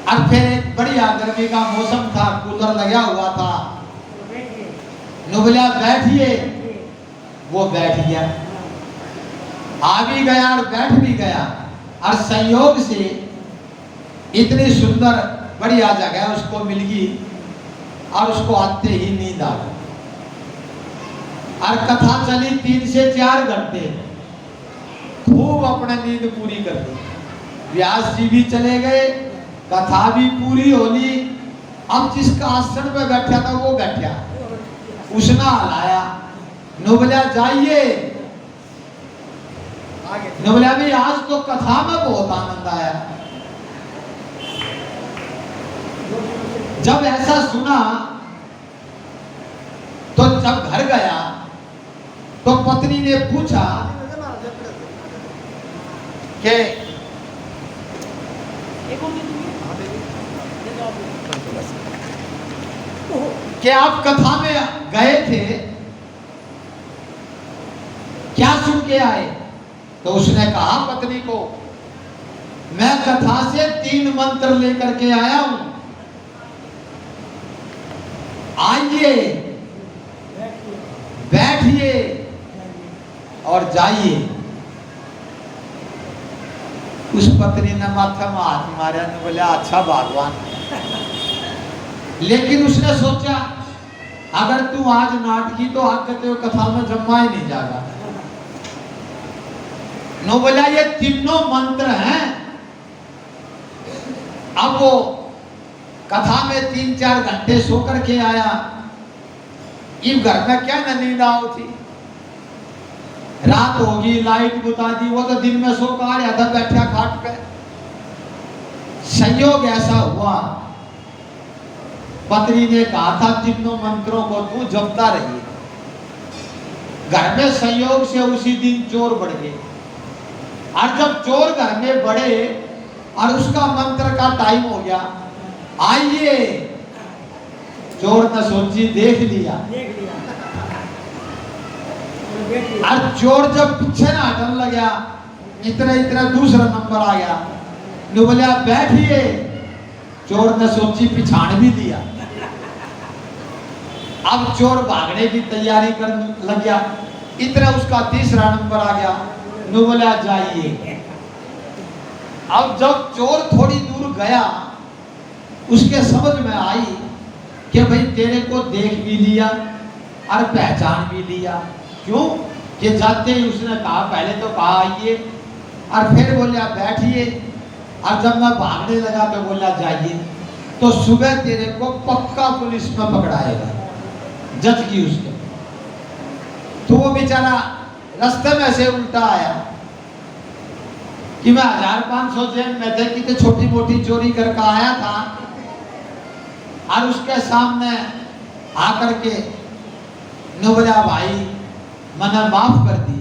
और फिर एक बढ़िया गर्मी का मौसम था, कूलर लगा हुआ था, नुबलिया बैठिए, वो बैठ गया, आ भी गया और बैठ भी गया। और संयोग से इतनी सुंदर बढ़िया जगह उसको मिल गई और उसको आते ही नींद आ गई। और कथा चली 3 से 4 घंटे, खूब अपने नींद पूरी कर दी। व्यास जी भी चले गए, कथा भी पूरी होली। अब जिसका आसन पे बैठा था वो बैठा, उसने हलाया, नुबलिया जाइए। नुबलिया भी आज तो कथा में बहुत आनंद आया। जब ऐसा सुना तो जब घर गया तो पत्नी ने पूछा कि कि आप कथा में गए थे, क्या सुन के आए? तो उसने कहा पत्नी को, मैं कथा से 3 मंत्र लेकर के आया हूं, आइए, बैठिए और जाइए। उस पत्नी ने माथा में हाथ मारा, ने बोला अच्छा भगवान। लेकिन उसने सोचा अगर तू आज नाटकी तो आगे तो कथा में जमा ही नहीं जाएगा। नो बोला ये तीनों मंत्र हैं। अब वो कथा में 3-4 घंटे सो करके आया। इस घर में क्या नींद आओ थी, रात होगी, लाइट बुता दी, वो तो दिन में सो कर आया था बैठा खाट पे। संयोग ऐसा हुआ, पत्नी ने कहा था तीनों मंत्रों को तू जपता रही। घर में संयोग से उसी दिन चोर बढ़ गए, और जब चोर घर में बढ़े और उसका मंत्र का टाइम हो गया, आइए, चोर ने सोची देख लिया। और चोर जब पीछे ना हटने लगा, इतना इतना दूसरा नंबर आ गया। नु बोला बैठिए, चोर ने सोची पिछाड़ भी दिया। अब चोर भागने की तैयारी कर लग गया, इतना उसका तीसरा नंबर आ गया। नु बोला जाइए। अब जब चोर थोड़ी दूर गया, उसके समझ में आई कि भाई तेरे को देख भी लिया और पहचान भी लिया। क्यों कि जाते ही उसने कहा, पहले तो कहा आइए और फिर बोला बैठिए, और जब मैं भागने लगा तो बोला जाइए। तो सुबह तेरे को पक्का पुलिस में पकड़ाएगा, जज की उसके। तो वो बेचारा रास्ते में से उल्टा आया कि मैं 1500 जेब में थे कि तो छोटी मोटी चोरी करके आया था, और उसके सामने आकर के नु बोला भाई मैंने माफ कर दी।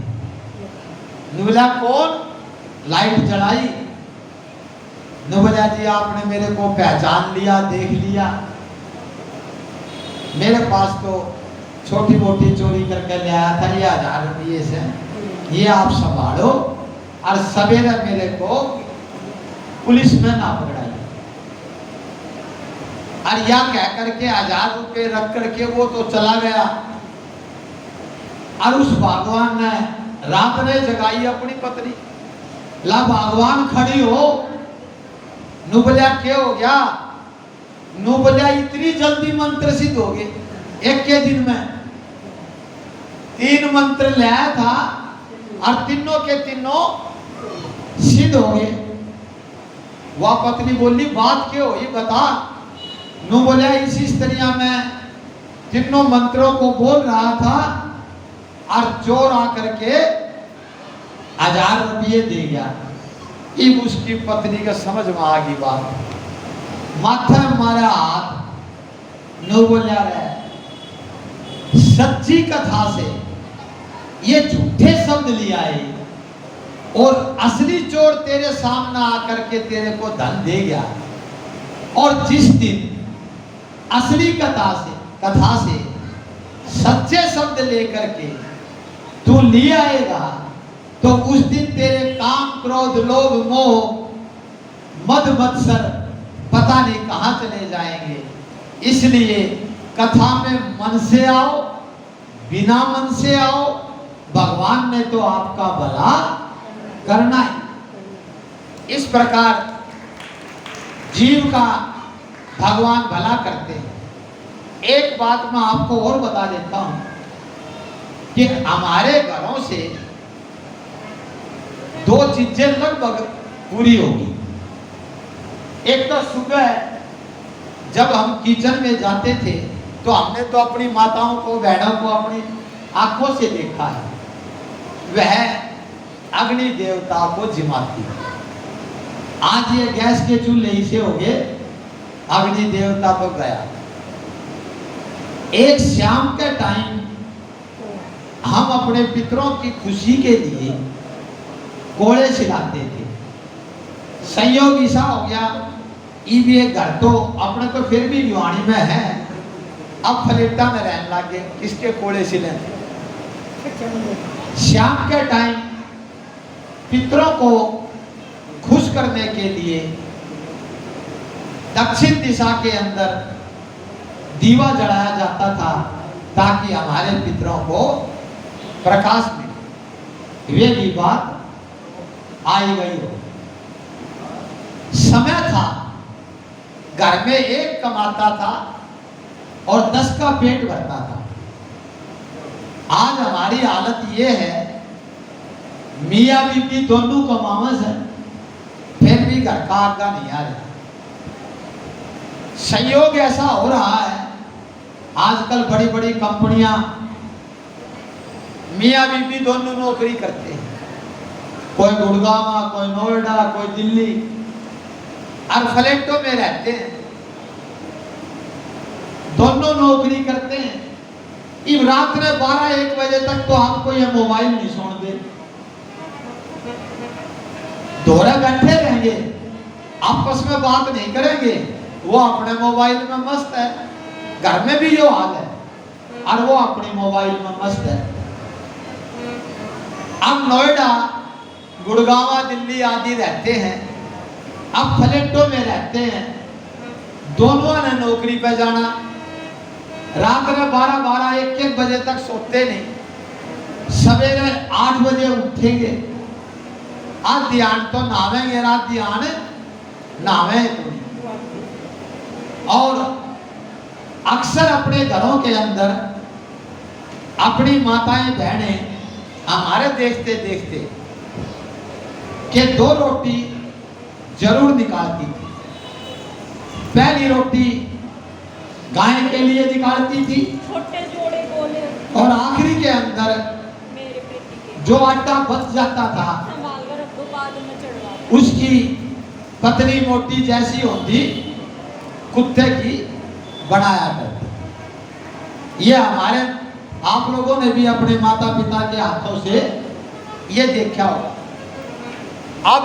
नु बोला कौन? लाइट जलाई। नु बोला जी आपने मेरे को पहचान लिया, देख लिया, मेरे पास तो छोटी मोटी चोरी करके ले आया था, ये 1000 रुपये से, ये आप संभालो और सवेरे मेरे को पुलिस में ना पकड़ाइए। और या कह करके 1000 रुपये रख करके वो तो चला गया। और उस भगवान ने रात ने जगाई अपनी पत्नी, ला भगवान खड़ी हो। नु बोला क्या हो गया? नु बोला इतनी जल्दी मंत्र सिद्ध हो गए, एक के दिन में 3 मंत्र लाया था और तीनों के तीनों सिद्ध हो गए। वह पत्नी बोली बात क्या हो ये बता। नु बोला इसी स्त्रिया में तीनों मंत्रों को बोल रहा था और चोर आकर के 1000 रुपये दे गया। अब उसकी पत्नी का समझ में आ गई बात, माथा मारा हाथ। नो बोला रहे सच्ची कथा से ये झूठे शब्द लिया है और असली चोर तेरे सामने आकर के तेरे को धन दे गया। और जिस दिन असली कथा से सच्चे शब्द लेकर के तू ले आएगा तो उस दिन तेरे काम क्रोध लोभ मोह मद मत्सर पता नहीं कहां चले जाएंगे। इसलिए कथा में मन से आओ, बिना मन से आओ, भगवान ने तो आपका भला करना है। इस प्रकार जीव का भगवान भला करते हैं। एक बात मैं आपको और बता देता हूं कि हमारे घरों से 2 चीजें लगभग पूरी होगी। एक तो सुबह जब हम किचन में जाते थे तो हमने तो अपनी माताओं को बहनों को अपनी आंखों से देखा है, वह अग्नि देवता को जिमाती है। आज ये गैस के चूल्हे से हो गए, अग्नि देवता तो गया। एक शाम के टाइम हम अपने पितरों की खुशी के लिए कोड़े सिलाते थे। संयोग ऐसा हो गया, ये घर तो अपने तो फिर भी युवानी में है, अब फ्लेटा में रहने लग गए, किसके कोड़े सिले। शाम के टाइम पितरों को खुश करने के लिए दक्षिण दिशा के अंदर दीवा जलाया जाता था ताकि हमारे पितरों को प्रकाश मिले। वे भी बात आई गई हो। समय था, घर में एक कमाता था और 10 का पेट भरता था। आज हमारी हालत ये है, मियाँ बीबी दोनों कमावस है, फिर भी घर का आगा नहीं आ रहा। संयोग ऐसा हो रहा है, आजकल बड़ी बड़ी कंपनियां मियाँ बीबी दोनों नौकरी करते हैं, कोई गुड़गांव, कोई नोएडा, कोई दिल्ली, और फ्लैटों में रहते हैं, दोनों नौकरी करते हैं। इब रात में 12-1 बजे तक तो आपको ये मोबाइल नहीं सुन दे, दोहरे बैठे रहेंगे, आपस में बात नहीं करेंगे, वो अपने मोबाइल में मस्त है। घर में भी यो हाल है, और वो अपनी मोबाइल में मस्त है। अब नोएडा, गुड़गांव, दिल्ली आदि रहते हैं, अब फ्लैटों में रहते हैं, दोनों ने नौकरी पे जाना, रात में 12-1 बजे तक सोते नहीं, सवेरे 8 बजे उठेंगे। आज ध्यान तो नावेंगे, रात ध्यान नावे तो नहीं। और अक्सर अपने घरों के अंदर अपनी माताएं बहनें हमारे देखते देखते कि 2 रोटी जरूर निकालती थी। पहली रोटी गाय के लिए निकालती थी, छोटे जोड़े बोले और आखिरी के अंदर मेरे बेटी के जो आटा बच जाता था संभाल कर रखो, बाद में चढ़वा। उसकी पतली मोटी जैसी होती कुत्ते की बनाया करती। ये हमारे आप लोगों ने भी अपने माता पिता के हाथों से ये देखा होगा। अब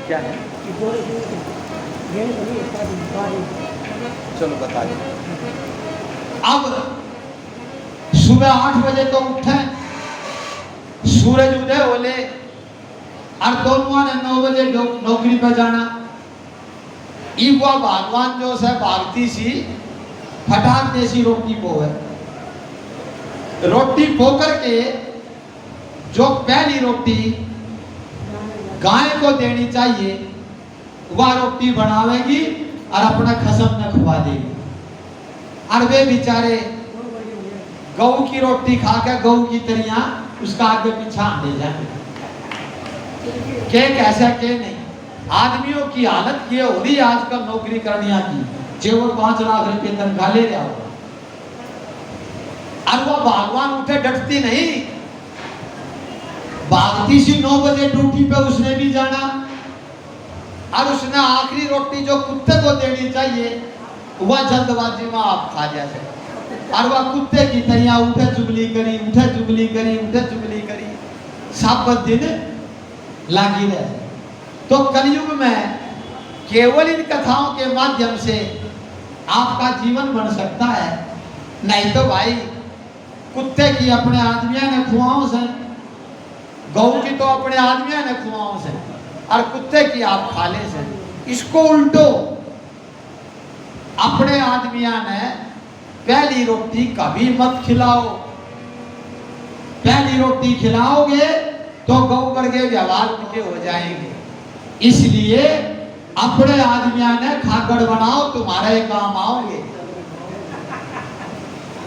क्या है, चलो बता दो। अब सुबह 8 बजे तो उठे, सूरज उदय होले, और दोनों ने 9 बजे नौकरी पर जाना। इवा भगवान जो से भागती सी फटाक देसी रोटी पोवे, रोटी पो करके जो पहली रोटी गाय को देनी चाहिए वह रोटी बनावेगी और अपना खसम न खुआ देगी। और वे बेचारे गऊ की रोटी खाकर गऊ की तरिया उसका आगे पीछा ले जाएंगे। के कैसा के नहीं, आदमियों की हालत ये हो रही आजकल नौकरी करनिया की, जेवर 5 लाख रुपए तनख्वाह ले रहा हो, और वो भगवान उठे डटती नहीं, भागती सी 9 बजे ड्यूटी पे उसने भी जाना, और उसने आखिरी रोटी जो कुत्ते को देनी चाहिए वह जल्दबाजी में आप खा जाते, और वह कुत्ते की तरह उठे चुगली करी, उठे चुगली करी, उठे चुगली करी, सब दिन लागी रहे। तो कलयुग में केवल इन कथाओं के माध्यम से आपका जीवन बन सकता है, नहीं तो भाई कुत्ते की अपने आदमियों ने खुआओं से, गऊ की तो अपने आदमियों ने खुआओं से, और कुत्ते की आप खाले से। इसको उल्टो अपने आदमियों ने पहली रोटी कभी मत खिलाओ, पहली रोटी खिलाओगे तो गऊ वर्गे व्यवहार उनके हो जाएंगे। इसलिए अपने आदमियों ने खाकर बनाओ, तुम्हारे काम आओगे।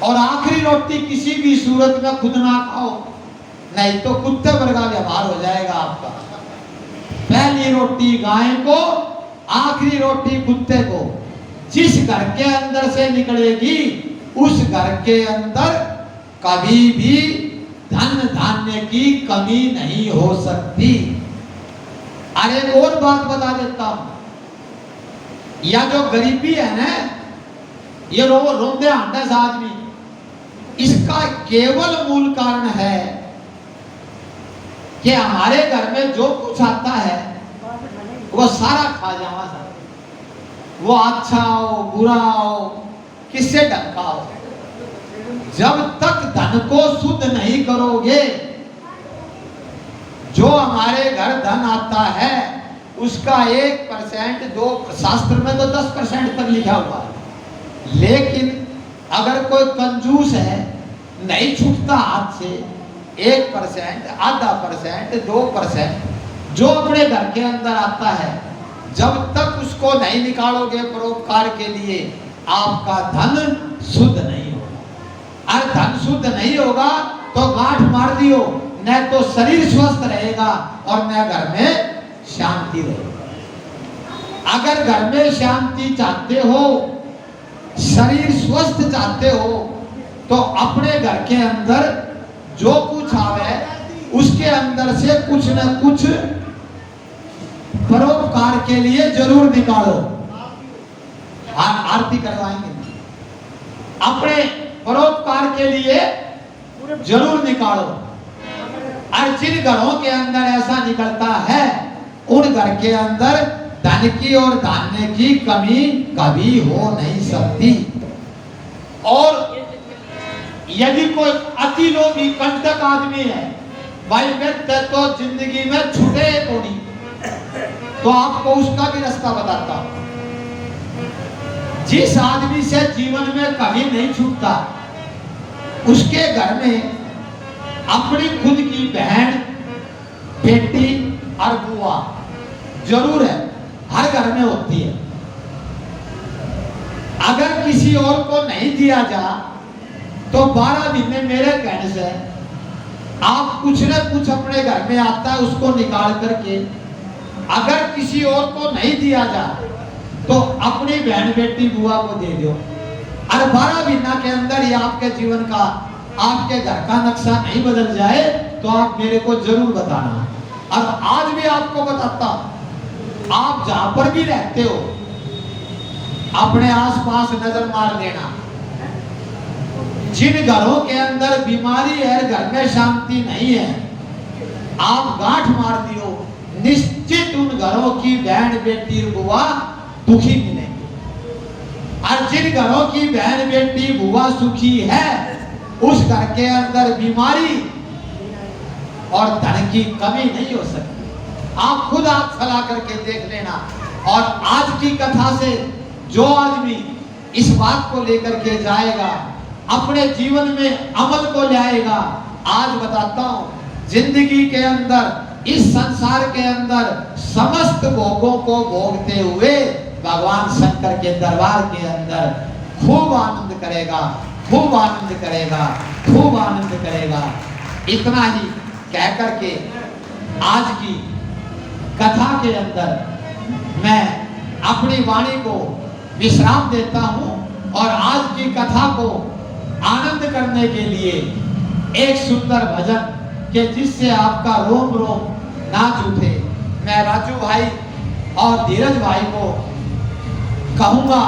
और आखिरी रोटी किसी भी सूरत में खुद ना खाओ, नहीं तो कुत्ते वर्गा व्यवहार हो जाएगा आपका। पहली रोटी गाय को, आखिरी रोटी कुत्ते को। जिस घर के अंदर से निकलेगी उस घर के अंदर कभी भी धन धान्य की कमी नहीं हो सकती। और एक और बात बता देता हूं, या जो गरीबी है ना, ये रोंदे हांडस आदमी, इसका केवल मूल कारण है कि हमारे घर में जो कुछ आता है वो सारा खा जावा। वो अच्छा हो बुरा हो, किससे ढंका हो। जब तक धन को शुद्ध नहीं करोगे, जो हमारे घर धन आता है उसका 1%, 2, शास्त्र में तो 10% तक लिखा हुआ है, लेकिन अगर कोई कंजूस है, नहीं छूटता हाथ से, 1%, आधा %, 2% जो अपने घर के अंदर आता है, जब तक उसको नहीं निकालोगे परोपकार के लिए, आपका धन शुद्ध नहीं होगा। और धन शुद्ध नहीं होगा तो गांठ मार दियो, न तो शरीर स्वस्थ रहेगा और न घर में शांति रहेगी। अगर घर में शांति चाहते हो, शरीर स्वस्थ चाहते हो, तो अपने घर के अंदर जो कुछ आवे उसके अंदर से कुछ न कुछ परोपकार के लिए जरूर निकालो। आरती करवाएंगे, अपने परोपकार के लिए जरूर निकालो। और जिन घरों के अंदर ऐसा निकलता है, उन घर के अंदर धन की और धान्य की कमी कभी हो नहीं सकती। और यदि कोई अति लोभी कंटक आदमी है, भाई मैं तो जिंदगी में छूटे थोड़ी, तो आपको उसका भी रास्ता बताता हूं। जिस आदमी से जीवन में कभी नहीं छूटता, उसके घर में अपनी खुद की बहन, बेटी और बुआ जरूर है, हर घर में होती है। अगर किसी और को नहीं दिया जा तो 12 दिन में मेरे कहने से आप कुछ न कुछ अपने घर में आता है, उसको निकाल करके, अगर किसी और को नहीं दिया जा तो अपनी बहन, बेटी, बुआ को दे दो। और 12 महीना के अंदर ही आपके जीवन का, आपके घर का नक्शा नहीं बदल जाए तो आप मेरे को जरूर बताना। और आज भी आपको बताता हूं, आप जहां पर भी रहते हो अपने आसपास नजर मार लेना। जिन घरों के अंदर बीमारी है, घर में शांति नहीं है, आप गांठ मार दियो, निश्चित उन घरों की बहन, बेटी, बुआ दुखी मिलेंगे। और जिन घरों की बहन, बेटी, बुआ सुखी है, उस घर के अंदर बीमारी और धन की कमी नहीं हो सकती। आप खुद आंख फैला करके देख लेना। और आज की कथा से जो आदमी इस बात को लेकर के जाएगा, अपने जीवन में अमल को लाएगा, आज बताता हूं, जिंदगी के अंदर, इस संसार के अंदर समस्त भोगों को भोगते हुए भगवान शंकर के दरबार के अंदर खूब आनंद करेगा, खूब आनंद करेगा, खूब आनंद करेगा। इतना ही कह करके आज की कथा के अंदर मैं अपनी वाणी को विश्राम देता हूं। और आज की कथा को आनंद करने के लिए एक सुंदर भजन के जिससे आपका रोम रोम नाच उठे, मैं राजू भाई और धीरज भाई को कहूंगा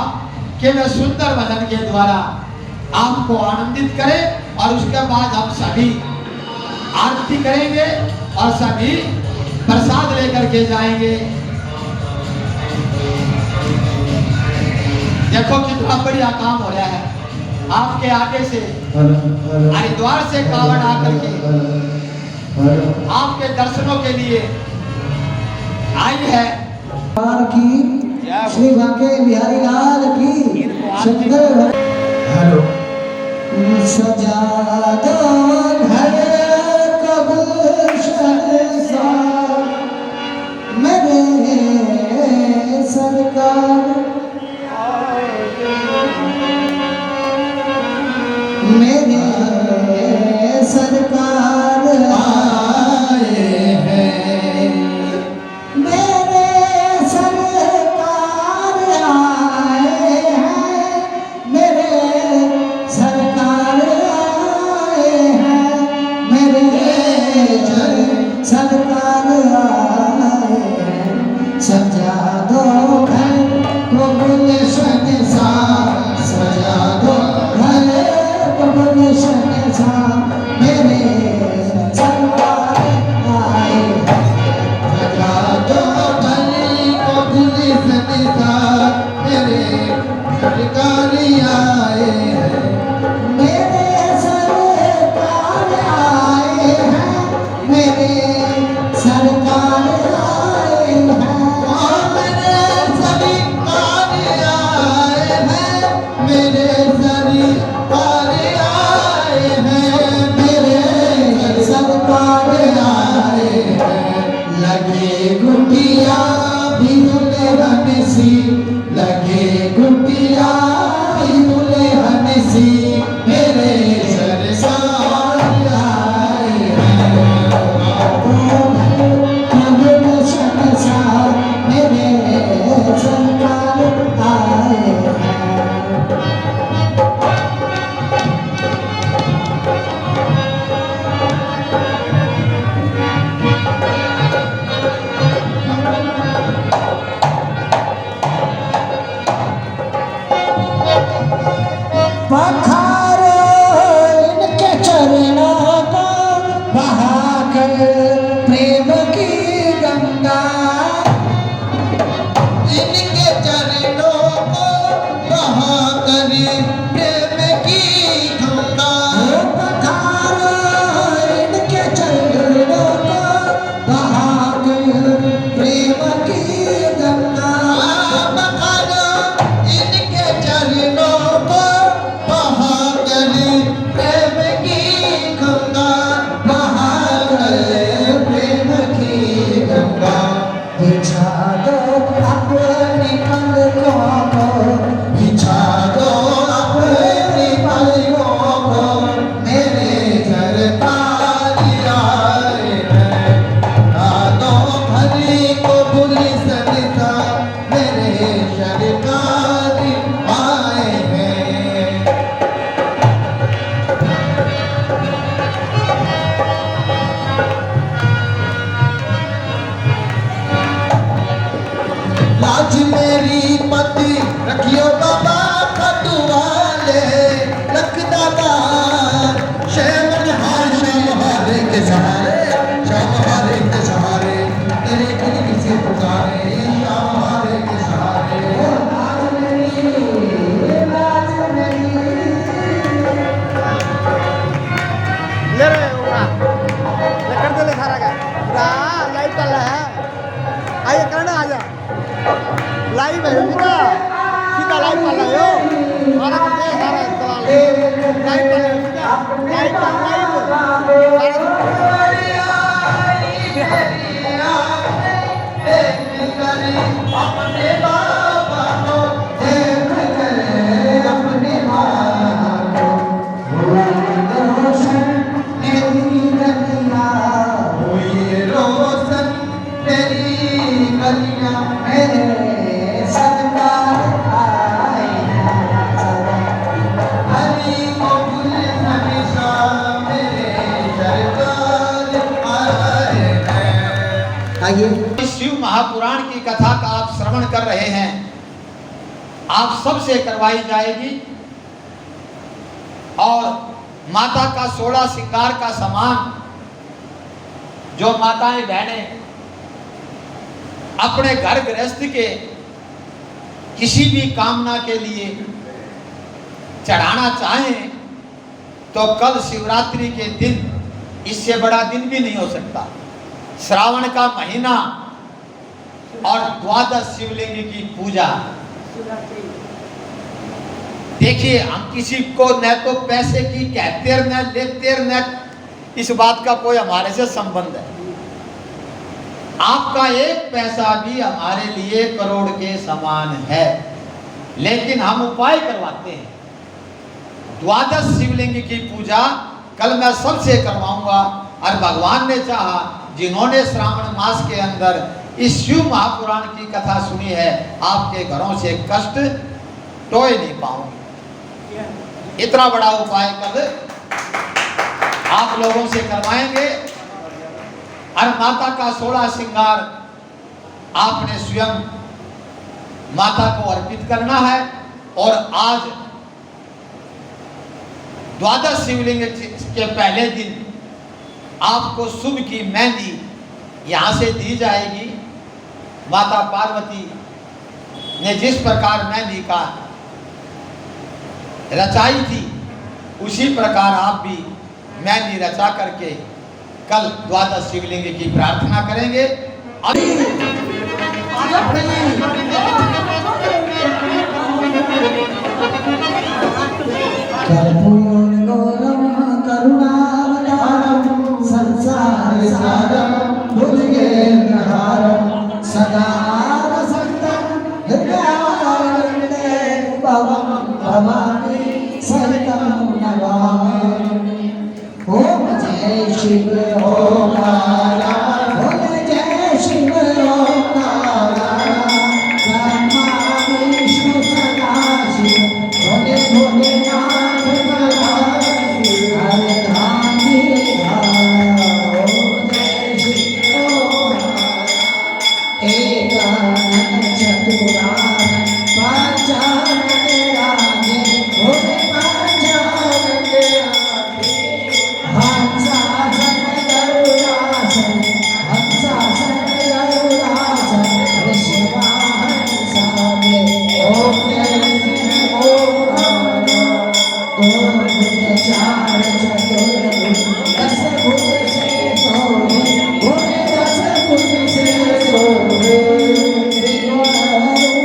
कि वे सुंदर भजन के द्वारा आपको आनंदित करें। और उसके बाद हम सभी आरती करेंगे और सभी प्रसाद लेकर के जाएंगे। देखो कितना बढ़िया काम हो रहा है। आपके आगे से हरिद्वार से कावड़ आकर के आपके दर्शनों के लिए आई है। की श्री बांके बिहारी लाल की शंकर। हेलो। सजा दो घर कबूल शहंशाह मेरे सरकार, मेरे सरकार आए हैं, मेरे सरकार आए हैं, मेरे सरकार आए हैं, मेरे सरकार आए हैं। सजा दो घर को गुलशन सा, सजा दो घर को गुलशन सा, मेरे सरकार आए हैं। सजा दो गली को गुलशन सा, मेरे सरकारी आए बिछा दो अपनी पलकों को, बिछा दो अपनी पलकों को, मेरे घर तारी आए हैं। यादों भरी को पुलिस निशा मेरे सरकार आए हैं। लाज मेरी पति रखियो बाबा खटुवाले, लखदाता शैवन हारे के सहारे, शाम हारे के सहारे, तेरे दिल से पुकारे, शाम हारे के सहारे। ले रहे हो पूरा ले कर दे ले सारा का पूरा लाइव चल रहा है। आइए करना आ जा लाइव है पूरा सीधा लाइव चल रहा है यो सारा कुछ है सारा सवाल लाइव चल रहा है सीधा लाइव अपने बाबा को देख कर, अपने बाबा को हुई रोशन तेरी गलियां, मेरे सरकार आए हैं सदा। हरी को पुलिस हमेशा मेरे सरकार आए हैं। आइए इस शिव महापुराण की कथा का आप श्रवण कर रहे हैं, आप सबसे करवाई जाएगी और माता का 16 श्रृंगार का सामान जो माताएं बहनें अपने घर गृहस्थ के किसी भी कामना के लिए चढ़ाना चाहें तो कल शिवरात्रि के दिन, इससे बड़ा दिन भी नहीं हो सकता। श्रावण का महीना और 12 शिवलिंग की पूजा। देखिए, हम किसी को न तो पैसे की कहते न लेते न इस बात का कोई हमारे से संबंध है। आपका एक पैसा भी हमारे लिए करोड़ के समान है, लेकिन हम उपाय करवाते हैं। 12 शिवलिंग की पूजा कल मैं सबसे करवाऊंगा और भगवान ने चाहा, जिन्होंने श्रावण मास के अंदर इस शिव महापुराण की कथा सुनी है, आपके घरों से कष्ट टोए नहीं पाऊंगे। इतना बड़ा उपाय कल आप लोगों से करवाएंगे। और माता का 16 श्रृंगार आपने स्वयं माता को अर्पित करना है। और आज 12 शिवलिंग के पहले दिन आपको शुभ की मेहंदी यहाँ से दी जाएगी। माता पार्वती ने जिस प्रकार मेहंदी का रचाई थी, उसी प्रकार आप भी मेहंदी रचा करके कल 12 शिवलिंग की प्रार्थना करेंगे। कर्पूर गौरम करुणावतारम संसार सारम भुजगेन्द्रहारम सदा वसंतम हृदयारण्ये भवम भवानी सहितं नमामि। ओम जय शिव ओंकारा, ओम जय शिव ओंकारा, ब्रह्मा विष्णु सदा शिव, भोले भोलेनाथ भगवान हर धाम धारा। ओम जय शिव ओंकारा, एकानन चतुरानन पंचानन राजे, भोले पंचानन राजे। हंसासन गरुड़ासन, हंसासन गरुड़ासन, ऋषिवाहन सागे। ओम जय शिव ओंकारा, दो भुज चार चतुर्भुज, 10 भुज से सोहे, भोले 10 भुज से सोहे। त्रिगुण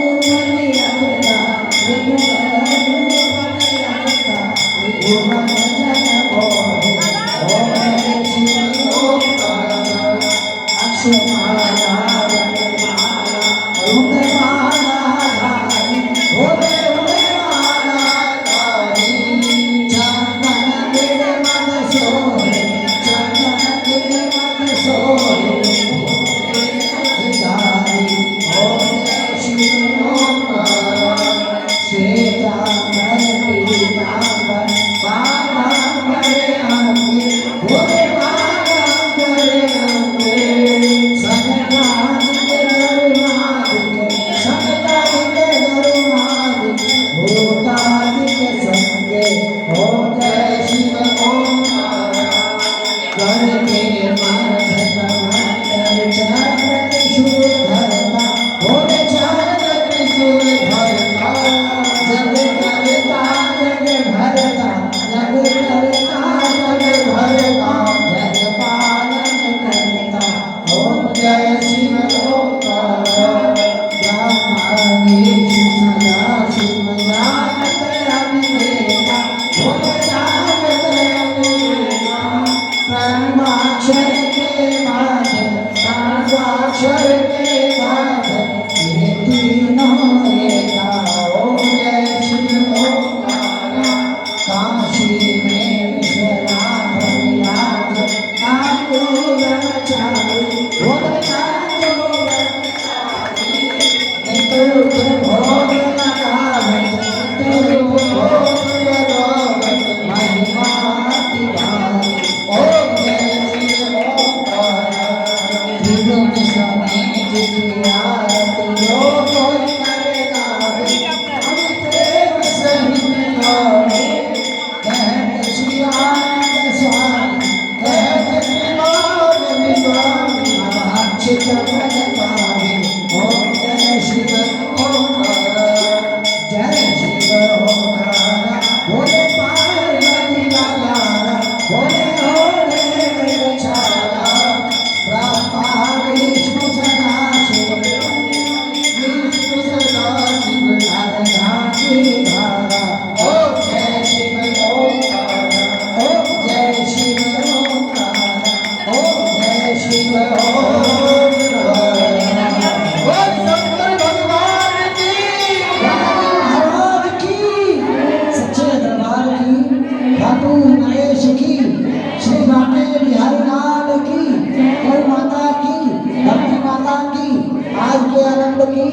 सच्चिदानंद की,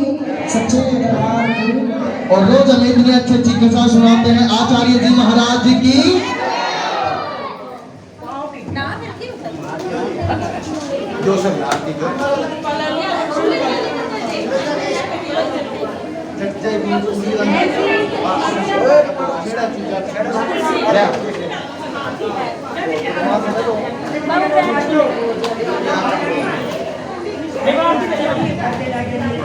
सच्चे दरबार की। और रोज हमें इतनी अच्छी अच्छी कथा सुनाते हैं आचार्य जी महाराज जी की। जो सब आरती जो बाबा